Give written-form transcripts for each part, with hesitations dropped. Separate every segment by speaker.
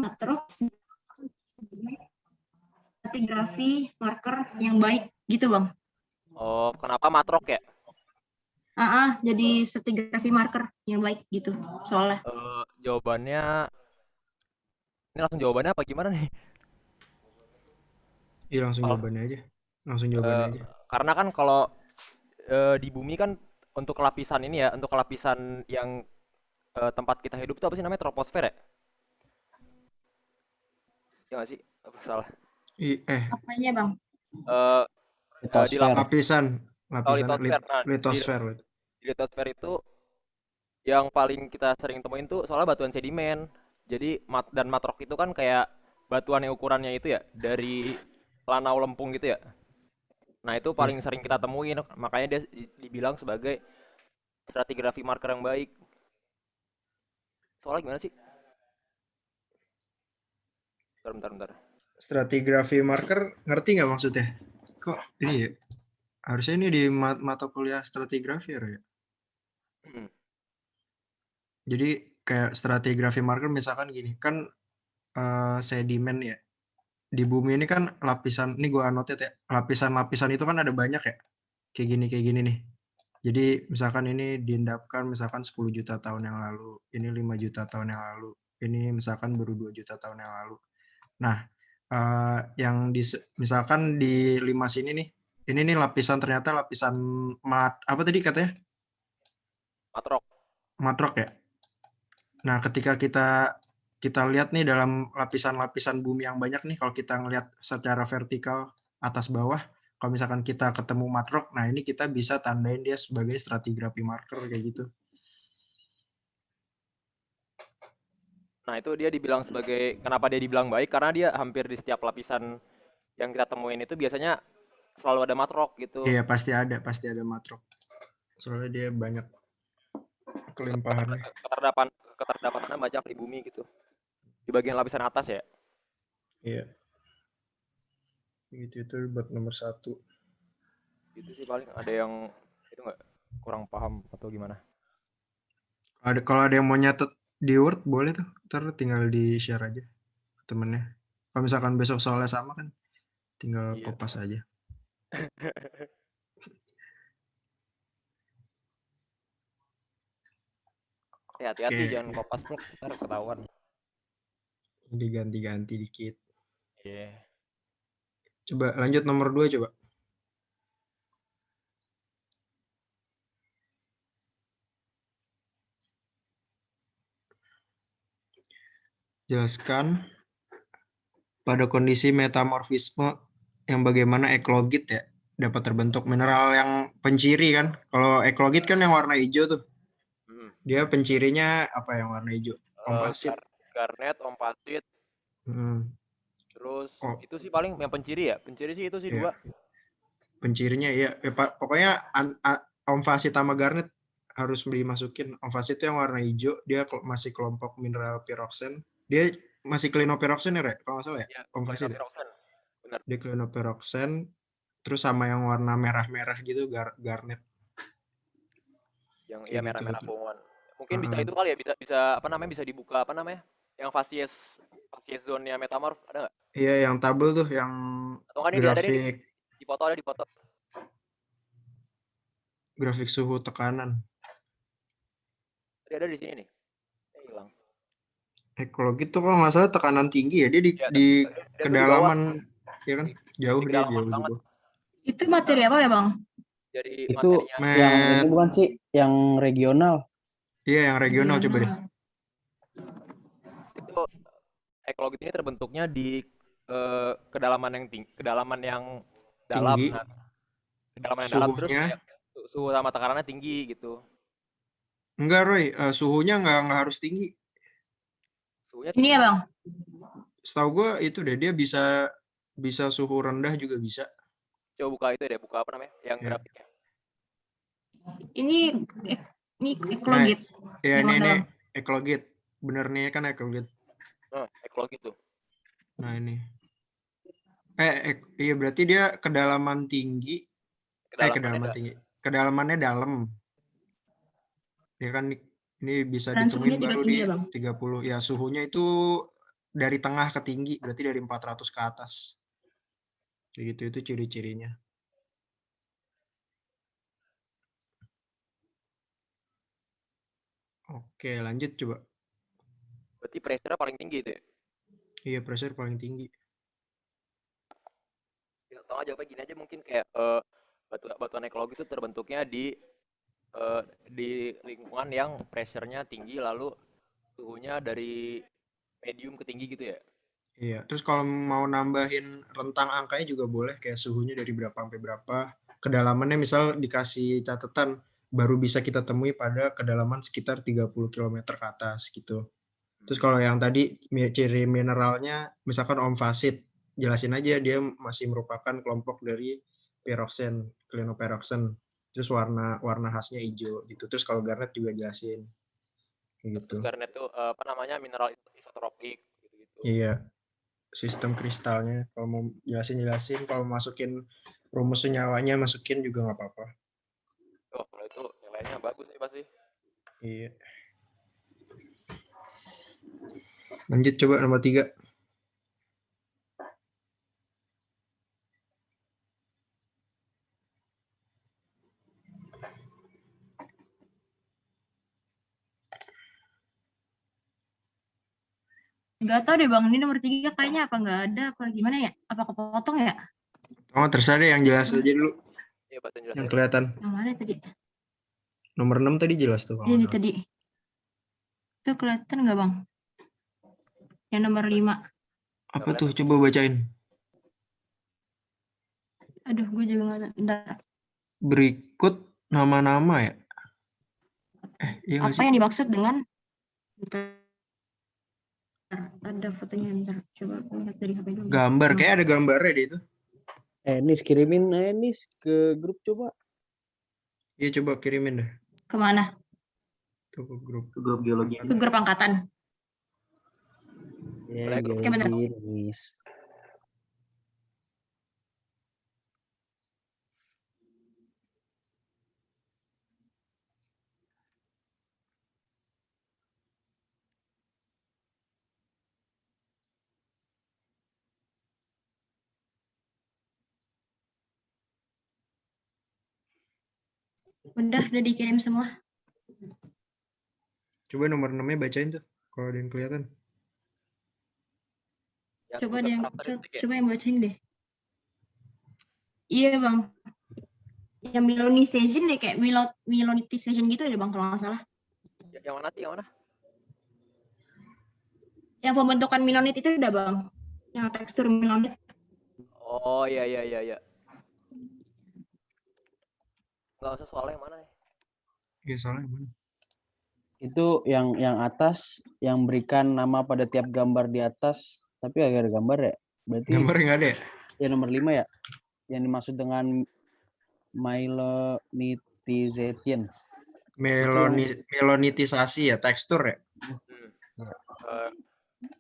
Speaker 1: matrok stratigrafi marker yang baik gitu bang.
Speaker 2: Oh, kenapa matrok ya?
Speaker 1: Jadi stratigrafi marker yang baik gitu soalnya.
Speaker 2: Jawabannya ini langsung jawabannya apa gimana nih?
Speaker 3: Iya langsung
Speaker 2: Oh,
Speaker 3: jawabannya aja. Langsung jawabannya aja.
Speaker 2: karena kan kalau di bumi kan untuk lapisan ini ya, untuk lapisan yang tempat kita hidup itu apa sih namanya, troposfer ya? Ya nggak sih? Apa salah?
Speaker 1: Apanya bang?
Speaker 2: Eh, di
Speaker 4: Litosfer.
Speaker 3: Lapisan
Speaker 2: litosfer. Nah,
Speaker 3: litosfer.
Speaker 2: di litosfer itu yang paling kita sering temuin tuh soalnya batuan sedimen. Jadi dan matrok itu kan kayak batuan yang ukurannya itu ya dari lanau lempung gitu ya. Nah, itu paling sering kita temuin, makanya dia dibilang sebagai stratigrafi marker yang baik. Soalnya gimana sih? Bentar.
Speaker 3: Stratigrafi marker ngerti nggak maksudnya? Kok ini ya? Harusnya ini di mata kuliah stratigrafi ya? Jadi kayak stratigrafi marker misalkan gini, kan sedimen ya. Di bumi ini kan lapisan, ini gue anotet ya, lapisan-lapisan itu kan ada banyak ya. Kayak gini nih. Jadi misalkan ini diendapkan misalkan 10 juta tahun yang lalu, ini 5 juta tahun yang lalu, ini misalkan baru 2 juta tahun yang lalu. Nah, yang misalkan di 5 sini nih, ini nih lapisan ternyata lapisan apa tadi katanya? Matrok ya. Nah, ketika kita lihat nih dalam lapisan-lapisan bumi yang banyak nih, kalau kita ngelihat secara vertikal atas bawah, kalau misalkan kita ketemu matrok, nah ini kita bisa tandain dia sebagai stratigrafi marker kayak gitu.
Speaker 2: Nah, itu dia dibilang sebagai, kenapa dia dibilang baik, karena dia hampir di setiap lapisan yang kita temuin itu biasanya selalu ada matrok gitu.
Speaker 3: Iya, pasti ada matrok. Soalnya dia banyak kelimpahannya.
Speaker 2: Keterdapatannya banyak di bumi gitu. Di bagian lapisan atas ya.
Speaker 3: Iya. Itu buat nomor 1.
Speaker 2: Itu sih paling ada yang itu nggak kurang paham atau gimana.
Speaker 3: Kalau ada yang mau nyatet di Word boleh tuh, ntar tinggal di share aja ke temennya. Kalau misalkan besok soalnya sama kan, tinggal kopas aja.
Speaker 2: Hati-hati jangan kopas blok, ntar ketahuan.
Speaker 3: Diganti-ganti dikit.
Speaker 2: Iya.
Speaker 3: Coba lanjut nomor 2 coba. Jelaskan pada kondisi metamorfisme yang bagaimana eklogit ya dapat terbentuk mineral yang penciri kan. Kalau eklogit kan yang warna hijau tuh. Dia pencirinya apa yang warna hijau? Ompasit.
Speaker 2: Garnet, ompasit. Terus itu sih paling yang penciri ya. Penciri sih itu sih 2.
Speaker 3: Pencirinya ya pokoknya ompasit sama garnet harus dimasukin. Ompasit itu yang warna hijau, dia masih kelompok mineral pyroxene. Dia masih klinopyroxene ya, kalau nggak salah ya? Ompasit.
Speaker 2: Benar.
Speaker 3: Dia klinopyroxene, terus sama yang warna merah-merah gitu garnet.
Speaker 2: Yang merah-merah bunguan. Mungkin bisa itu kali ya, bisa apa namanya, bisa dibuka apa namanya? Yang facies zone-nya metamorf ada nggak?
Speaker 3: Iya, yang tabel tuh, yang grafik
Speaker 2: ada di foto.
Speaker 3: Grafik suhu tekanan.
Speaker 2: Ada di sini nih. Hilang.
Speaker 3: Ekologi itu kalau nggak salah tekanan tinggi ya, dia di kedalaman, ya kan? Jauh dia jauh.
Speaker 1: Itu materi apa ya bang?
Speaker 2: Jadi
Speaker 4: itu yang ini bukan sih, yang regional.
Speaker 3: Iya, yang regional coba deh.
Speaker 2: Itu ekologi ini terbentuknya di kedalaman yang tinggi, kedalaman yang dalam. Nah, kedalaman yang dalam terus kayak suhu sama tekanannya tinggi gitu.
Speaker 3: Enggak, Roy, suhunya nggak harus tinggi.
Speaker 2: Suhunya
Speaker 1: tinggi. Ini ya bang?
Speaker 3: Setahu gue itu deh, dia bisa suhu rendah juga bisa.
Speaker 2: Coba buka itu deh, buka apa namanya? Yang grafiknya.
Speaker 1: Ini ekologit.
Speaker 3: Ya ini ekologit. Bener nih kan ekologit.
Speaker 2: Ekologit tuh.
Speaker 3: Nah ini. Iya berarti dia kedalaman tinggi. Kedalaman tinggi. Kedalamannya dalam. Ya kan Ini bisa
Speaker 1: Dan
Speaker 3: ditemuin
Speaker 1: suhunya juga
Speaker 3: baru
Speaker 1: tinggi
Speaker 3: di
Speaker 1: ya, Bang?
Speaker 3: 30. Ya, suhunya itu dari tengah ke tinggi, berarti dari 400 ke atas. Kayak gitu, itu ciri-cirinya. Oke, lanjut coba.
Speaker 2: Berarti pressure paling tinggi itu ya?
Speaker 3: Iya, pressure paling tinggi.
Speaker 2: Ya, atau nggak jawabnya gini aja mungkin kayak batuan ekologi itu terbentuknya di lingkungan yang pressure-nya tinggi lalu suhunya dari medium ke tinggi gitu ya.
Speaker 3: Iya, terus kalau mau nambahin rentang angkanya juga boleh, kayak suhunya dari berapa sampai berapa. Kedalamannya misal dikasih catatan, baru bisa kita temui pada kedalaman sekitar 30 km ke atas gitu. Terus kalau yang tadi ciri mineralnya, misalkan omfasit, jelasin aja dia masih merupakan kelompok dari pyroxene, clinopyroxene. Terus warna warna khasnya hijau gitu. Terus kalau garnet juga jelasin kayak
Speaker 2: Terus
Speaker 3: gitu.
Speaker 2: garnet itu apa namanya mineral isotropik gitu-gitu.
Speaker 3: Iya, sistem kristalnya. Kalau mau jelasin, kalau masukin rumus senyawanya masukin juga nggak apa-apa.
Speaker 2: Oh, kalau itu nilainya bagus sih pasti.
Speaker 3: Iya. Lanjut coba nomor 3.
Speaker 1: Nggak tahu deh, Bang. Ini nomor 3 kayaknya apa nggak ada, apa gimana ya? Apa kepotong ya?
Speaker 3: Oh, terserah deh yang jelas aja dulu,
Speaker 2: Iya, bahasa jelas
Speaker 3: yang
Speaker 2: aja.
Speaker 3: kelihatan.
Speaker 1: Yang mana tadi?
Speaker 3: Nomor 6 tadi jelas tuh kalau
Speaker 1: Ini
Speaker 3: nggak salah.
Speaker 1: tadi. Itu kelihatan nggak, Bang? Yang nomor 5.
Speaker 3: Apa tuh? Coba bacain.
Speaker 1: Aduh, gue juga nggak tahu. Bentar.
Speaker 3: Berikut nama-nama ya. Iya nggak
Speaker 1: Apa
Speaker 3: sih?
Speaker 1: yang dimaksud dengan... Bentar. Ada fotonya, bentar. Coba aku lihat dari HP dulu.
Speaker 3: Gambar, kayak ada gambarnya deh itu.
Speaker 4: Nis kirimin Nis ke grup coba.
Speaker 3: Iya coba kirimin deh.
Speaker 1: Kemana?
Speaker 3: Tuh ke grup.
Speaker 4: Biologi.
Speaker 1: Ke grup angkatan.
Speaker 4: Ya,
Speaker 2: Boleh, grup.
Speaker 1: Oke, benar.
Speaker 4: biologi Nis.
Speaker 1: Udah dikirim semua.
Speaker 3: Coba nomor 6-nya bacain tuh. Kalau ada yang kelihatan.
Speaker 2: Yang
Speaker 1: Coba
Speaker 2: seputar
Speaker 1: deh,
Speaker 2: karakteristik ya.
Speaker 1: coba yang bacain deh. Iya, Bang. Yang melonization deh, kayak melonization gitu deh, Bang, kalau nggak salah.
Speaker 2: Yang mana sih? Yang mana?
Speaker 1: Yang pembentukan melonit itu udah, Bang. Yang tekstur melonit.
Speaker 2: Oh, iya iya iya iya. Nggak usah soalnya yang mana ya?
Speaker 3: Iya soalnya mana?
Speaker 4: Itu yang atas yang berikan nama pada tiap gambar di atas, tapi agak ada gambar ya. Berarti
Speaker 3: Gambarnya nggak ada ya?
Speaker 4: ya nomor 5 ya. Yang dimaksud dengan myelonization.
Speaker 3: Melonitisasi ya, tekstur ya.
Speaker 2: Eh,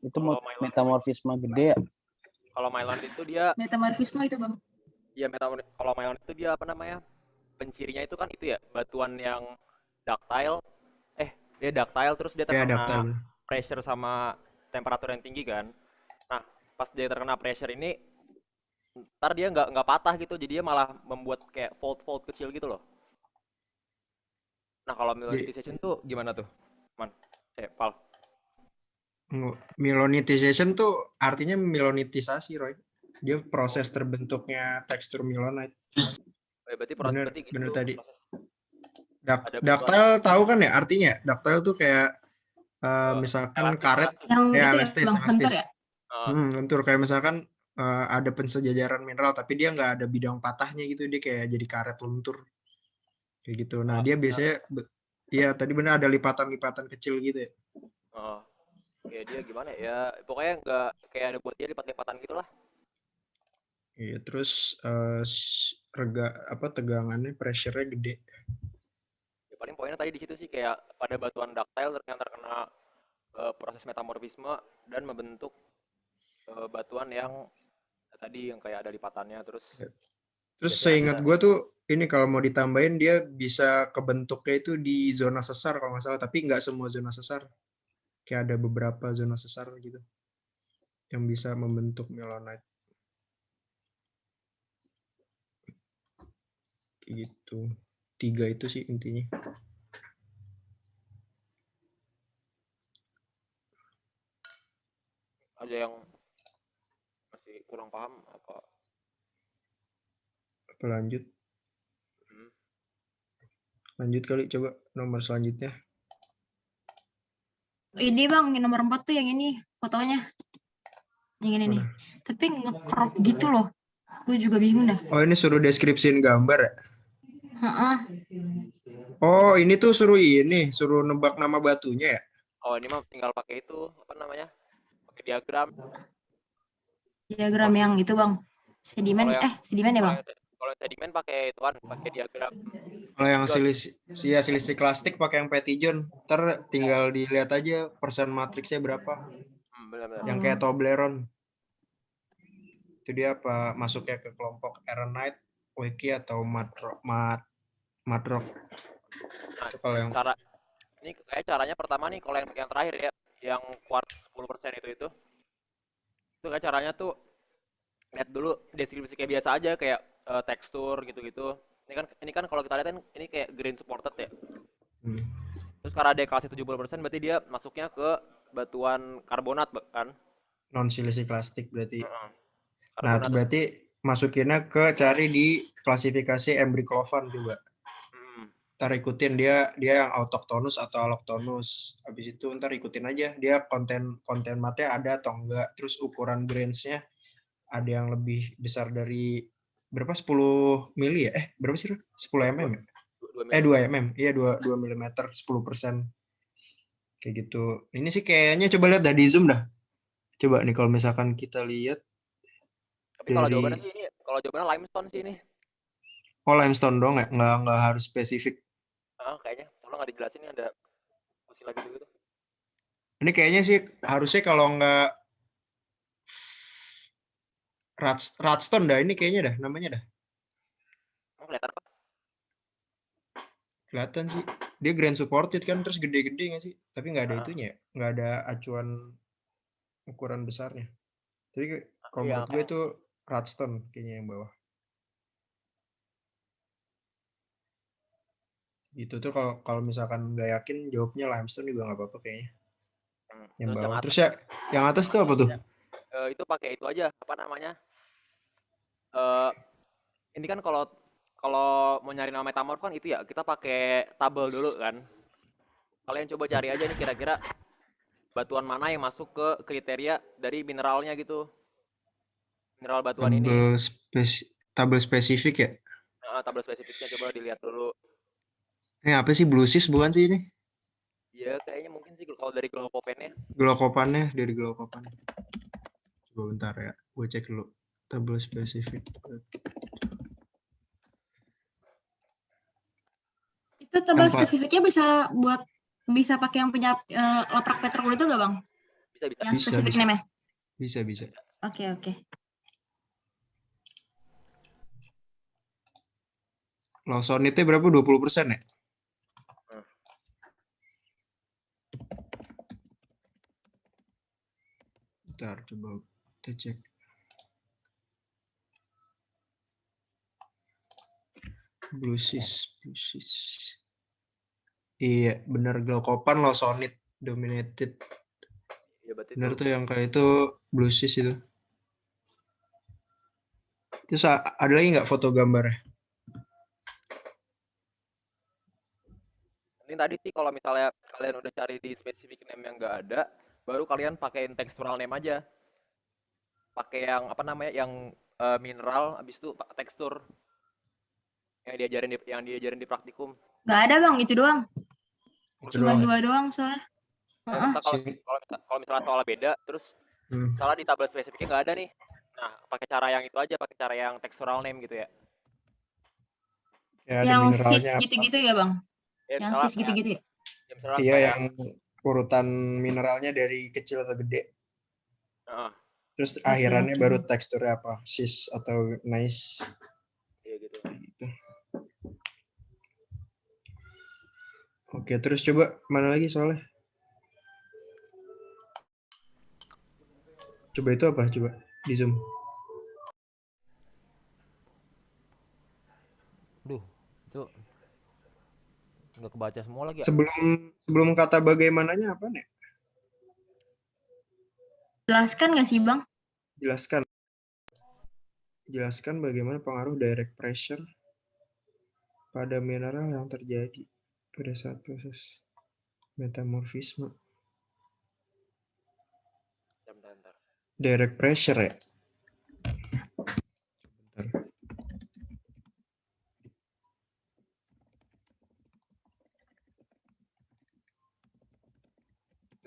Speaker 4: Itu
Speaker 2: kalau Mylon,
Speaker 4: metamorfisme gede ya.
Speaker 2: kalau Mylon itu dia
Speaker 1: Metamorfisme itu, Bang.
Speaker 2: ya kalau Mylon itu dia apa namanya? Pencirinya itu kan itu ya, batuan yang ductile. Dia ductile terus dia
Speaker 3: Ya
Speaker 2: terkena
Speaker 3: adaptal.
Speaker 2: pressure sama temperatur yang tinggi kan. Nah, pas dia terkena pressure ini ntar dia nggak patah gitu, jadi dia malah membuat kayak fold kecil gitu loh. Nah, kalau melonitization tuh gimana tuh, Man? Pal.
Speaker 3: Melonitization tuh artinya melonitisasi, Roy. Dia proses terbentuknya tekstur melonite.
Speaker 2: Berarti
Speaker 3: Bener
Speaker 2: gitu.
Speaker 3: bener tadi.
Speaker 2: Proses.
Speaker 3: Ductile tahu kan ya artinya? Ductile tuh kayak misalkan
Speaker 2: Elastis,
Speaker 3: karet
Speaker 1: Yang
Speaker 3: ya
Speaker 1: itu ya,
Speaker 3: elastis,
Speaker 1: Bang, lentur ya.
Speaker 3: lentur kayak misalkan ada pensejajaran mineral tapi dia nggak ada bidang patahnya gitu, dia kayak jadi karet lentur kayak gitu. Nah dia biasanya iya tadi benar ada lipatan-lipatan kecil gitu ya.
Speaker 2: Kayak dia gimana ya? Pokoknya nggak kayak ada buat dia lipat-lipatan gitu lah.
Speaker 3: Iya terus tegangannya pressure-nya gede.
Speaker 2: Ya, paling poinnya tadi di situ sih kayak pada batuan ductile yang terkena proses metamorfisme dan membentuk batuan yang tadi yang kayak ada lipatannya terus
Speaker 3: Terus
Speaker 2: Biasanya
Speaker 3: seingat gue tuh ini kalau mau ditambahin dia bisa kebentuknya itu di zona sesar kalau nggak salah, tapi nggak semua zona sesar. Kayak ada beberapa zona sesar gitu yang bisa membentuk melonite kayak gitu. 3 itu sih intinya.
Speaker 2: ada yang masih kurang paham apa.
Speaker 3: Apa lanjut?
Speaker 2: Hmm.
Speaker 3: Lanjut kali coba nomor selanjutnya.
Speaker 1: Ini bang, yang nomor 4 tuh yang ini fotonya. Yang ini nih.
Speaker 3: Mana?
Speaker 1: Tapi nge-crop gitu loh. Gue juga bingung dah.
Speaker 3: Oh ini suruh deskripsiin gambar ya?
Speaker 1: Heeh.
Speaker 3: Oh ini tuh suruh nebak nama batunya ya?
Speaker 2: Oh ini mah tinggal pakai itu apa namanya? Pakai diagram.
Speaker 1: Diagram yang itu bang. Sedimen,
Speaker 2: Kalau yang
Speaker 1: sedimen ya bang?
Speaker 2: kalau sedimen pakai ituan, pakai diagram.
Speaker 3: Kalau yang
Speaker 2: John.
Speaker 3: selisih klastik pakai yang Petitjon. Ntar tinggal dilihat aja persen matriksnya berapa.
Speaker 2: Benar-benar.
Speaker 3: Yang kayak Toblerone. Itu dia apa masuknya ke kelompok Aronite, Wiki atau Matrock.
Speaker 2: Nah,
Speaker 3: Itu kalau yang
Speaker 2: ini kayak caranya pertama nih kalau yang terakhir ya, yang quartz 10% itu kayak caranya tuh lihat dulu deskripsi kayak biasa aja kayak tekstur gitu-gitu. Ini kan kalau kita lihat kan ini kayak grain supported ya. Terus karena dia kalsium 70% berarti dia masuknya ke batuan karbonat kan.
Speaker 3: non selisih plastik berarti. Nah,
Speaker 2: Karbonat.
Speaker 3: berarti masukinnya ke cari di klasifikasi Embryclovan juga. Ntar ikutin dia yang autochthonous atau allochthonous. Habis itu ntar ikutin aja dia konten matnya ada atau enggak. Terus ukuran grains-nya ada yang lebih besar dari berapa 10 mili ya? Berapa sih? 10 mm ya? 2 mm. Iya 2 mm 10%. Kayak gitu. Ini sih kayaknya coba lihat dah di zoom dah. Coba nih kalau misalkan kita lihat.
Speaker 2: Tapi kalau jawabannya sih ini, kalau jawabannya limestone sih ini.
Speaker 3: Oh limestone dong ya? Nggak harus spesifik.
Speaker 2: Kayaknya. Kalau nggak dijelasin nih ada fossil lagi gitu.
Speaker 3: Ini kayaknya sih harusnya kalau nggak Radstone dah ini kayaknya dah namanya dah.
Speaker 2: Kelihatan apa?
Speaker 3: Kelihatan sih. Dia grand supported kan terus gede-gede nggak sih? Tapi nggak ada itunya ya. Nggak ada acuan ukuran besarnya. Tapi kalau menurut gue itu Radstone kayaknya yang bawah. Gitu tuh kalau misalkan nggak yakin jawabnya limestone juga nggak apa-apa kayaknya. Yang bawah. Terus ya yang atas tuh apa tuh?
Speaker 2: Itu pakai itu aja apa namanya? Ini kan kalau mau nyari nama metamorf kan itu ya kita pakai tabel dulu kan. Kalian coba cari aja nih kira-kira batuan mana yang masuk ke kriteria dari mineralnya gitu. Mineral batuan ini.
Speaker 3: Tabel spesifik ya?
Speaker 2: Tabel spesifiknya coba dilihat dulu.
Speaker 3: Ini apa sih Bluesys bukan sih ini?
Speaker 2: Iya kayaknya mungkin sih kalau dari Glaucopennya.
Speaker 3: Glaucopannya dari Glaucopan. Coba bentar ya, gue cek dulu. Tabel spesifik.
Speaker 1: Itu tabel spesifiknya bisa pakai yang punya laprak petrol itu nggak bang?
Speaker 2: Bisa.
Speaker 1: Yang spesifik name-nya?
Speaker 3: Bisa.
Speaker 1: Oke.
Speaker 3: Lawsonite berapa? 20% ya? Bentar, coba kita cek. Bluesys. Iya, bener Glaucopan Lawsonite dominated.
Speaker 2: Iya berarti
Speaker 3: Bener
Speaker 2: itu.
Speaker 3: tuh yang kayak itu Bluesys itu. Terus ada lagi nggak foto gambarnya?
Speaker 2: Ini tadi sih kalau misalnya kalian udah cari di specific name yang nggak ada, baru kalian pakein textural name aja. Pakai yang apa namanya, yang mineral, habis itu tekstur yang diajarin di praktikum.
Speaker 1: Nggak ada bang, itu doang. Cuma 2 doang soalnya.
Speaker 2: Kalau misalnya soalnya beda, terus salah di tabel spesifiknya nggak ada nih. Nah, pakai cara yang itu aja, pakai cara yang textural name gitu ya.
Speaker 1: Yang cis gitu-gitu ya bang? Yang cis gitu-gitu ya?
Speaker 3: Iya, yang urutan mineralnya dari kecil ke gede. Terus akhirannya baru teksturnya apa? Cis atau gneiss.
Speaker 2: Iya
Speaker 3: Oke, terus coba mana lagi soalnya? Coba itu apa? Coba di zoom.
Speaker 2: Duh, itu nggak kebaca semua lagi ya.
Speaker 3: Sebelum kata bagaimananya apa nih?
Speaker 1: Jelaskan nggak sih Bang?
Speaker 3: Jelaskan bagaimana pengaruh direct pressure pada mineral yang terjadi pada saat proses metamorfisme.
Speaker 2: Bentar.
Speaker 3: Direct pressure ya? Bentar.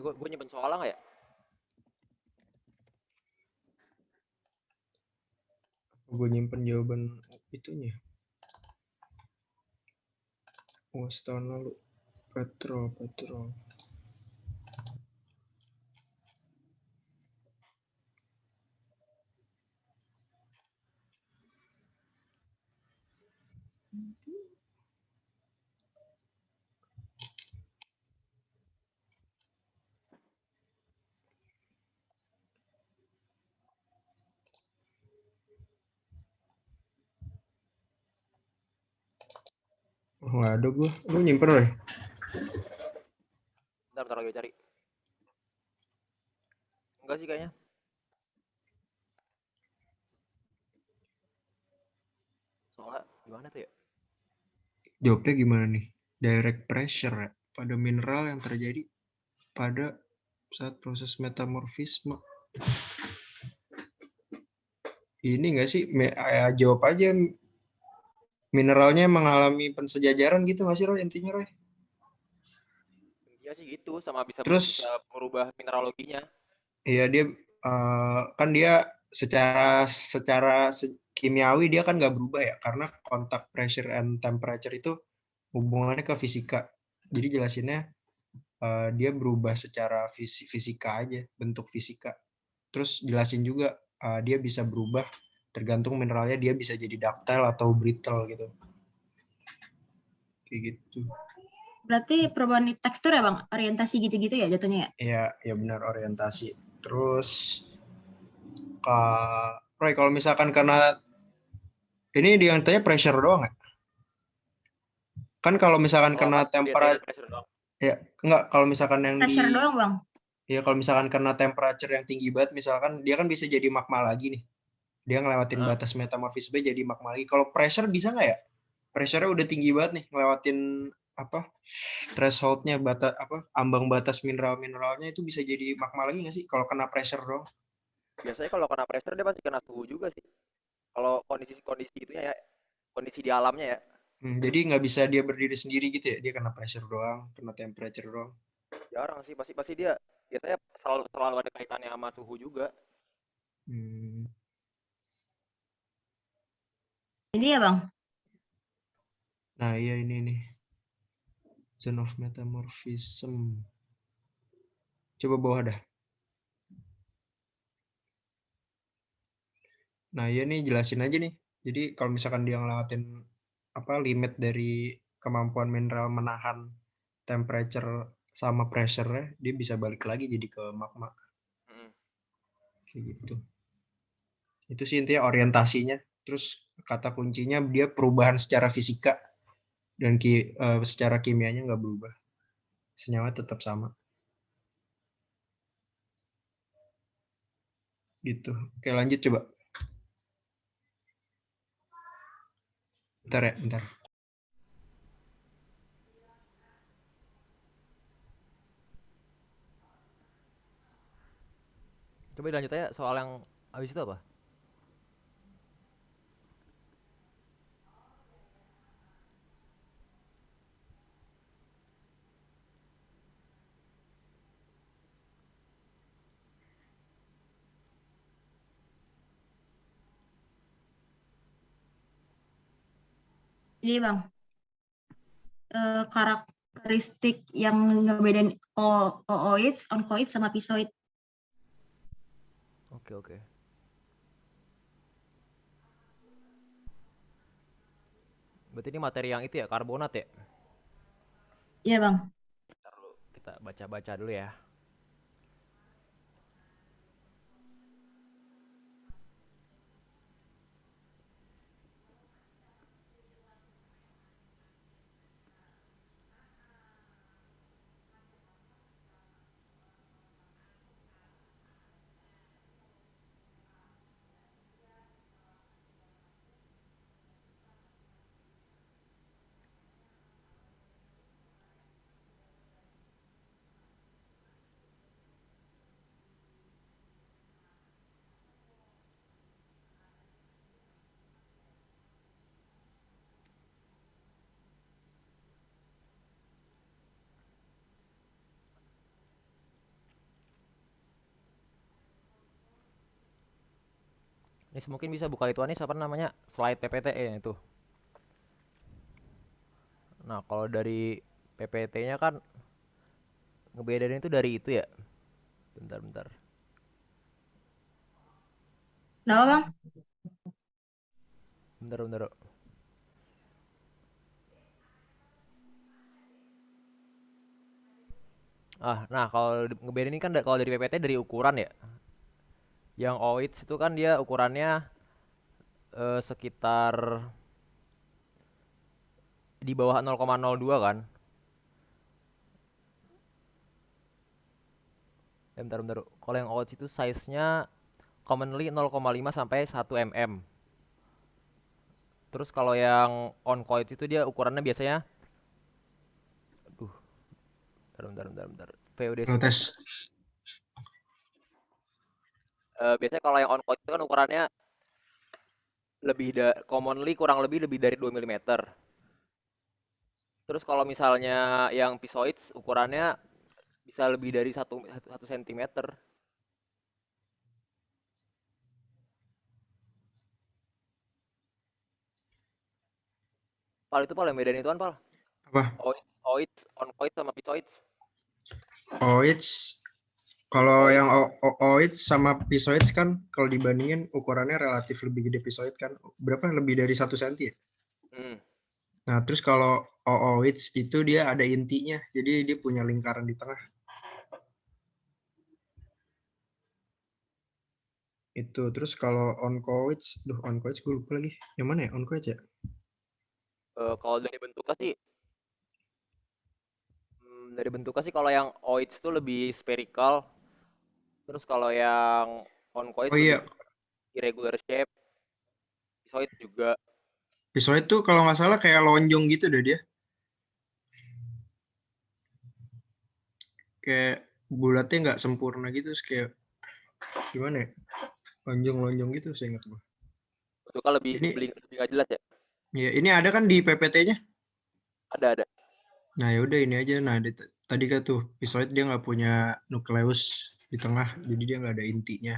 Speaker 2: Gue nyimpen soalnya nggak ya?
Speaker 3: Gue nyimpen jawaban itunya. UAS tahun lalu. Petrol. Oh, nggak ada gue. Lu nyimpen loh.
Speaker 2: Bentar lagi cari. Enggak sih kayaknya. Soalnya gimana tuh ya?
Speaker 3: Jawabnya gimana nih? Direct pressure ya, pada mineral yang terjadi pada saat proses metamorfisme. Ini nggak sih? Jawab aja. Mineralnya mengalami pensejajaran gitu nggak sih Roy? Intinya Roy.
Speaker 2: Iya sih gitu, sama bisa
Speaker 3: Terus
Speaker 2: merubah mineraloginya.
Speaker 3: iya dia kan dia secara kimiawi dia kan nggak berubah ya karena contact pressure and temperature itu hubungannya ke fisika. Jadi jelasinnya dia berubah secara fisika aja, bentuk fisika. Terus jelasin juga dia bisa berubah tergantung mineralnya, dia bisa jadi ductile atau brittle gitu. Kayak gitu.
Speaker 1: Berarti perubahan tekstur ya Bang? Orientasi gitu-gitu ya jatuhnya ya?
Speaker 3: Iya, ya benar orientasi. Terus Roy, kalau misalkan karena ini dia tanya pressure doang ya? Kan kalau misalkan
Speaker 2: Kalau
Speaker 3: kena
Speaker 2: kan dia
Speaker 3: temperature,
Speaker 2: direct pressure doang.
Speaker 3: ya enggak, kalau misalkan yang
Speaker 1: Pressure doang Bang?
Speaker 3: ya kalau misalkan kena temperature yang tinggi banget, misalkan dia kan bisa jadi magma lagi nih. Dia ngelewatin
Speaker 2: Heeh.
Speaker 3: batas metamorfisme jadi magma lagi. Kalau pressure bisa nggak ya? Pressure-nya udah tinggi banget nih, ngelewatin apa threshold-nya, ambang batas mineralnya itu bisa jadi magma lagi nggak sih kalau kena pressure doang?
Speaker 2: Biasanya kalau kena pressure dia pasti kena suhu juga sih. Kalau kondisi itunya ya, kondisi di alamnya ya.
Speaker 3: Jadi nggak bisa dia berdiri sendiri gitu ya? Dia kena pressure doang, kena temperature doang.
Speaker 2: Jarang sih, pasti dia biasanya selalu ada kaitannya sama suhu juga.
Speaker 3: Hmm.
Speaker 1: Jadi ya Bang?
Speaker 3: Nah iya ini nih. Zone of metamorphism. Coba bawah dah. Nah iya nih jelasin aja nih. Jadi kalau misalkan dia ngelewatin limit dari kemampuan mineral menahan temperature sama pressure-nya, dia bisa balik lagi jadi ke magma.
Speaker 2: Mm.
Speaker 3: Kayak gitu. Itu sih intinya orientasinya. Terus kata kuncinya dia perubahan secara fisika dan secara kimianya nggak berubah. Senyawa tetap sama. Gitu. Oke lanjut coba. Bentar.
Speaker 2: Coba dilanjut aja soal yang habis itu apa?
Speaker 1: Jadi Bang, karakteristik yang ngebedain ooids, oncoids sama pisoid.
Speaker 2: Oke. Berarti ini materi yang itu ya, karbonat ya?
Speaker 1: Iya Bang.
Speaker 2: Ntar dulu kita baca-baca dulu ya. Ini mungkin bisa buka itu Anis, apa namanya, slide PPT itu. Nah kalau dari PPT-nya kan ngebedain itu dari itu ya. Bentar.
Speaker 1: Kenapa Bang?
Speaker 2: Bentar. Nah kalau ngebedain ini kan kalau dari PPT dari ukuran ya. Yang OITS itu kan dia ukurannya sekitar di bawah 0,02 kan. Bentar. Kalau yang OITS itu size-nya commonly 0,5 sampai 1 mm. Terus kalau yang on coils itu dia ukurannya biasanya, aduh, bentar. VOD
Speaker 3: Lo tes.
Speaker 2: biasanya kalau yang on coils itu kan ukurannya commonly kurang lebih dari 2 mm. Terus kalau misalnya yang pisoids ukurannya bisa lebih dari 1 cm. Pal itu Pal yang bedain itu kan Pal.
Speaker 3: Apa?
Speaker 2: OITS, on coils sama pisoids.
Speaker 3: OITS. Kalau yang OITS sama pisoids kan kalau dibandingin ukurannya relatif lebih gede pisoid kan. Berapa? Lebih dari 1 cm ya? Nah, terus kalau OITS itu dia ada intinya. Jadi dia punya lingkaran di tengah. Itu. Terus kalau oncoids, oncoids gue lupa lagi. Yang mana ya oncoids ya?
Speaker 2: Kalau dari bentuknya sih kalau yang OITS itu lebih spherical. Terus kalau yang on coils
Speaker 3: Oh
Speaker 2: lebih
Speaker 3: iya,
Speaker 2: irregular shape. Pisoid juga.
Speaker 3: pisoid tuh kalau nggak salah kayak lonjong gitu deh dia. Kayak bulatnya nggak sempurna gitu, terus kayak gimana ya? Lonjong-lonjong gitu saya ingat gue.
Speaker 2: Itu kan lebih
Speaker 3: Ini,
Speaker 2: nggak jelas ya.
Speaker 3: ya ini ada kan di PPT-nya?
Speaker 2: Ada.
Speaker 3: Nah ya udah ini aja. Nah tadi kan tuh pisoid dia nggak punya nukleus di tengah, jadi dia nggak ada intinya.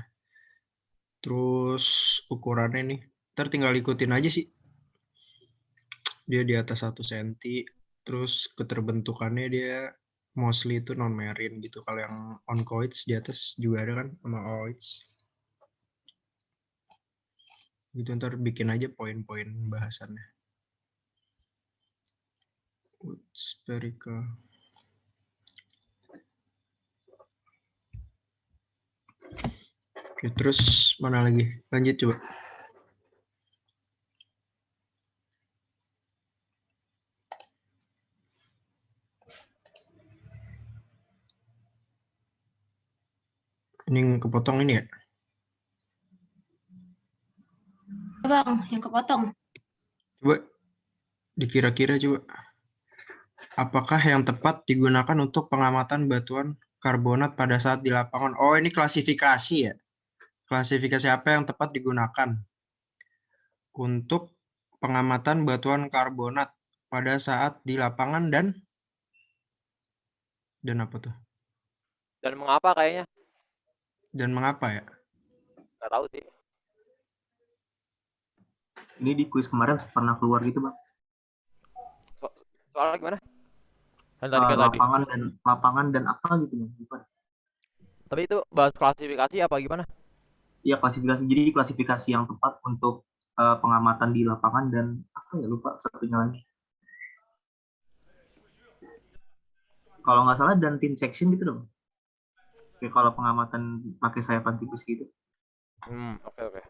Speaker 3: Terus ukurannya nih, ntar tinggal ikutin aja sih. Dia di atas 1 cm, terus keterbentukannya dia mostly itu non marine gitu. Kalau yang oncoids di atas juga ada kan sama oids. Gitu ntar bikin aja poin-poin bahasannya. Spherical. Oke, terus mana lagi? Lanjut coba. Ini yang kepotong ini ya?
Speaker 1: Bang, yang kepotong.
Speaker 3: Coba dikira-kira coba. Apakah yang tepat digunakan untuk pengamatan batuan karbonat pada saat di lapangan? Oh, ini klasifikasi ya? Klasifikasi apa yang tepat digunakan untuk pengamatan batuan karbonat pada saat di lapangan dan apa tuh?
Speaker 2: Dan mengapa kayaknya?
Speaker 3: Dan mengapa ya?
Speaker 2: Nggak tahu sih.
Speaker 5: Ini di kuis kemarin pernah keluar gitu Bang.
Speaker 2: Soalnya gimana? Kan tadi kan tadi.
Speaker 5: Lapangan dan apa gitu ya? Lupa.
Speaker 2: Tapi itu bahas klasifikasi apa gimana?
Speaker 5: Iya klasifikasi. Jadi klasifikasi yang tepat untuk pengamatan di lapangan dan apa ya lupa satunya lagi. kalau nggak salah dan thin section gitu dong. Kayak kalau pengamatan pakai sayapan tipis gitu.
Speaker 2: Oke oke.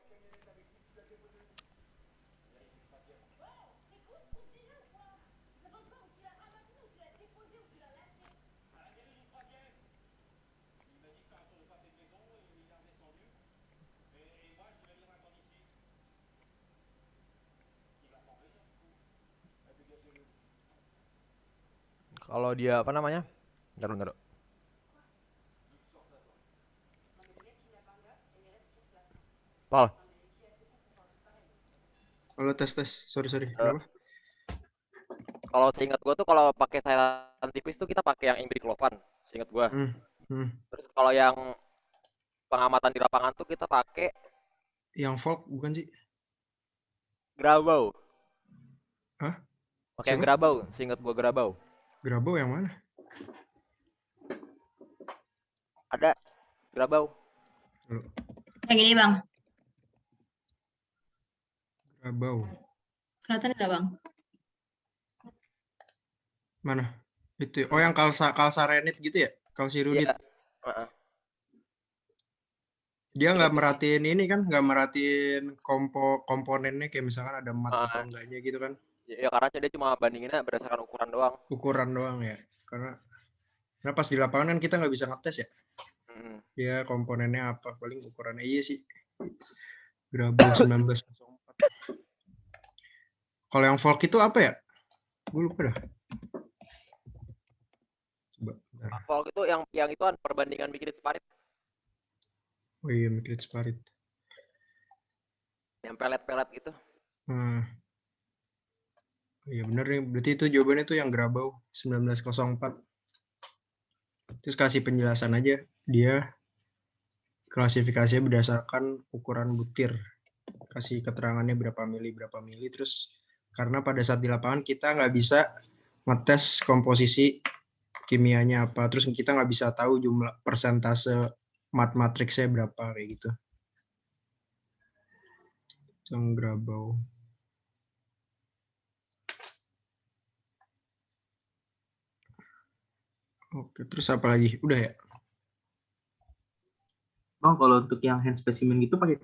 Speaker 2: Kalau dia apa namanya? Ntar dulu, ntar dulu. Pal,
Speaker 3: Halo tes. Sorry.
Speaker 2: Eh.
Speaker 3: Kenapa?
Speaker 2: kalau seingat gua tuh kalau pakai sayatan tipis tuh kita pakai yang imbriclovan, seingat gua.
Speaker 3: Hmm.
Speaker 2: Terus kalau yang pengamatan di lapangan tuh kita pakai
Speaker 3: Yang folk bukan sih?
Speaker 2: Grabau.
Speaker 3: Hah?
Speaker 2: Pakai yang
Speaker 3: Siapa?
Speaker 2: Grabau, seingat gua Grabau.
Speaker 3: Grabau yang mana?
Speaker 2: Ada Grabau.
Speaker 1: Kayak gini bang,
Speaker 3: Grabau.
Speaker 1: kelihatan nggak bang?
Speaker 3: Mana? Itu. Oh, yang kalsarenit gitu ya? Kalsirudit.
Speaker 2: Iya. Heeh.
Speaker 3: Dia
Speaker 2: Seingat
Speaker 3: nggak
Speaker 2: gua sih.
Speaker 3: merhatiin ini kan, nggak merhatiin komponennya kayak misalkan ada mat
Speaker 2: Heeh.
Speaker 3: atau enggaknya gitu kan.
Speaker 2: Ya karena dia cuma bandinginnya berdasarkan ukuran doang.
Speaker 3: Ukuran doang ya. Karena pas di lapangan kan kita nggak bisa ngetes ya.
Speaker 2: Mm.
Speaker 3: Dia komponennya apa, paling ukurannya iya sih. Grabau 1904. Kalau yang folk itu apa ya? Gue lupa dah. Coba bentar.
Speaker 2: Kalau itu yang itu kan perbandingan bikin sparit,
Speaker 3: Oh iya, Mikrit Sparit.
Speaker 2: yang pelet-pelet gitu.
Speaker 3: Nah, iya bener nih. Berarti itu jawabannya tuh yang Grabau 1904. Terus kasih penjelasan aja. Dia klasifikasinya berdasarkan ukuran butir. Kasih keterangannya berapa mili. Terus karena pada saat di lapangan kita nggak bisa ngetes komposisi kimianya apa. Terus kita nggak bisa tahu jumlah persentase mat matriksnya berapa kayak gitu. Yang Grabau. Oke, terus apa lagi? Udah ya?
Speaker 5: Bang, kalau untuk yang hand specimen gitu pakai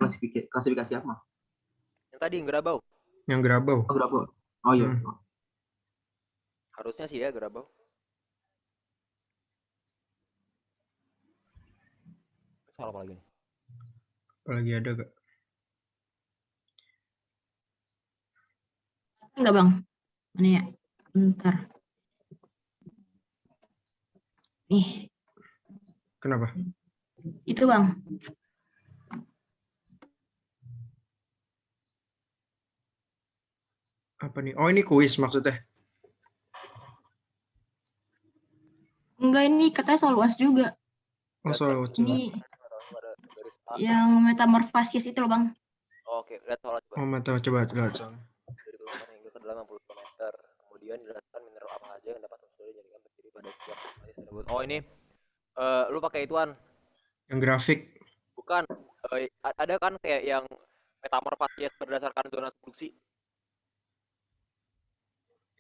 Speaker 5: klasifikasi apa?
Speaker 2: Yang tadi yang Grabau.
Speaker 3: Yang Grabau.
Speaker 5: Oh, berapa? Oh iya.
Speaker 2: Harusnya sih ya Grabau. Salah apa lagi nih?
Speaker 3: Apalagi ada gak?
Speaker 1: Enggak bang, mana ya? Bentar. Nih,
Speaker 3: Kenapa?
Speaker 1: itu bang.
Speaker 3: Apa nih? Oh, ini kuis maksudnya.
Speaker 1: Enggak, ini katanya soal UAS juga.
Speaker 3: Oh, soal
Speaker 1: Ini
Speaker 2: Ada garis A.
Speaker 1: yang metamorfosis itu loh bang.
Speaker 2: Oh, oke, lihat soalnya coba.
Speaker 3: Oh, mata coba lihat soalnya.
Speaker 2: Dari keluaran hingga ke dalam 60 km. Kemudian dijelaskan mineral apa aja yang dapat dijadikan berdiri pada setiap jenis tersebut. Oh, ini lu pakai ituan.
Speaker 3: Yang grafik.
Speaker 2: Bukan, ada kan kayak yang metamorfosis berdasarkan zona subduksi.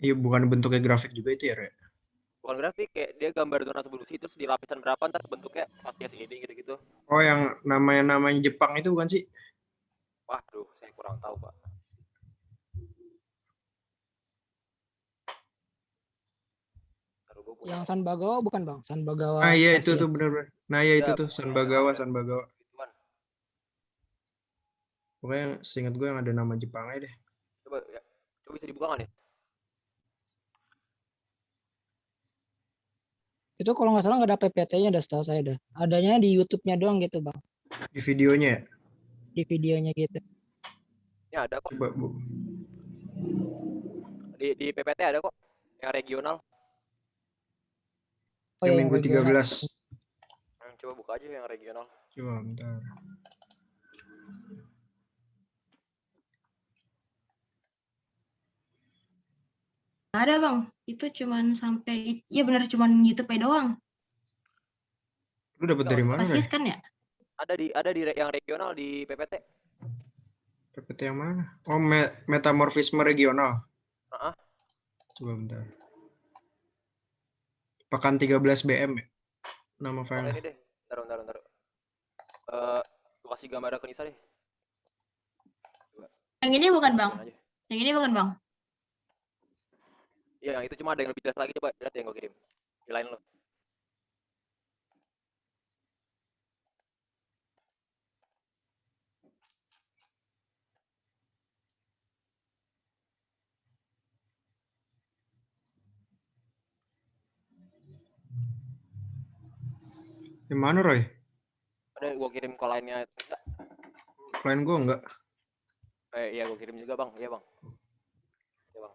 Speaker 3: Iya, bukan bentuknya grafik juga itu ya, Re?
Speaker 2: Bukan grafik, kayak dia gambar zona subduksi terus di lapisan berapa ntar bentuknya fascies ini gitu-gitu.
Speaker 3: Oh, yang namanya Jepang itu bukan sih?
Speaker 2: Waduh, saya kurang tahu, Pak.
Speaker 6: Yang San Bagawa bukan bang? San Bagawa.
Speaker 3: Ah iya itu
Speaker 6: Asia.
Speaker 3: tuh benar-benar. Nah ya itu tuh San Bagawa. Pokoknya seingat gue yang ada nama Jepangnya deh.
Speaker 2: Coba bisa dibuka nggak nih?
Speaker 6: Itu kalau nggak salah nggak ada PPT-nya, dah setahu saya dah. Adanya di YouTube-nya doang gitu bang.
Speaker 3: Di videonya ya?
Speaker 6: Di videonya gitu.
Speaker 2: Ya ada kok.
Speaker 3: Coba Bu.
Speaker 2: Di PPT ada kok. Yang regional.
Speaker 6: Oh,
Speaker 3: Yang
Speaker 6: ya,
Speaker 3: minggu
Speaker 6: regional.
Speaker 3: 13.
Speaker 2: Coba buka aja yang regional.
Speaker 3: Coba bentar.
Speaker 1: Ada bang, itu cuman sampai, iya benar cuman YouTube doang.
Speaker 3: Lu dapat dari mana
Speaker 1: Fascies
Speaker 3: deh?
Speaker 1: kan ya?
Speaker 2: Ada di yang regional di PPT.
Speaker 3: PPT yang mana? Oh, metamorfisme regional.
Speaker 2: Heeh.
Speaker 3: Coba bentar. Pekan 13 BM ya nama
Speaker 2: Kalau
Speaker 3: file.
Speaker 2: ini deh, bentar. Gua kasih gambar ke Nisa deh.
Speaker 1: Yang ini bukan bang.
Speaker 2: Kirim aja.
Speaker 1: Yang ini bukan bang.
Speaker 2: Iya, yang itu cuma ada yang lebih jelas lagi, coba lihat yang gua kirim. Di line lo.
Speaker 3: Yang mana Roy?
Speaker 2: Ada gua kirim ke line-nya Nisa.
Speaker 3: Line gue enggak.
Speaker 2: Iya gua kirim juga, Bang. Iya, Bang. Iya, Bang.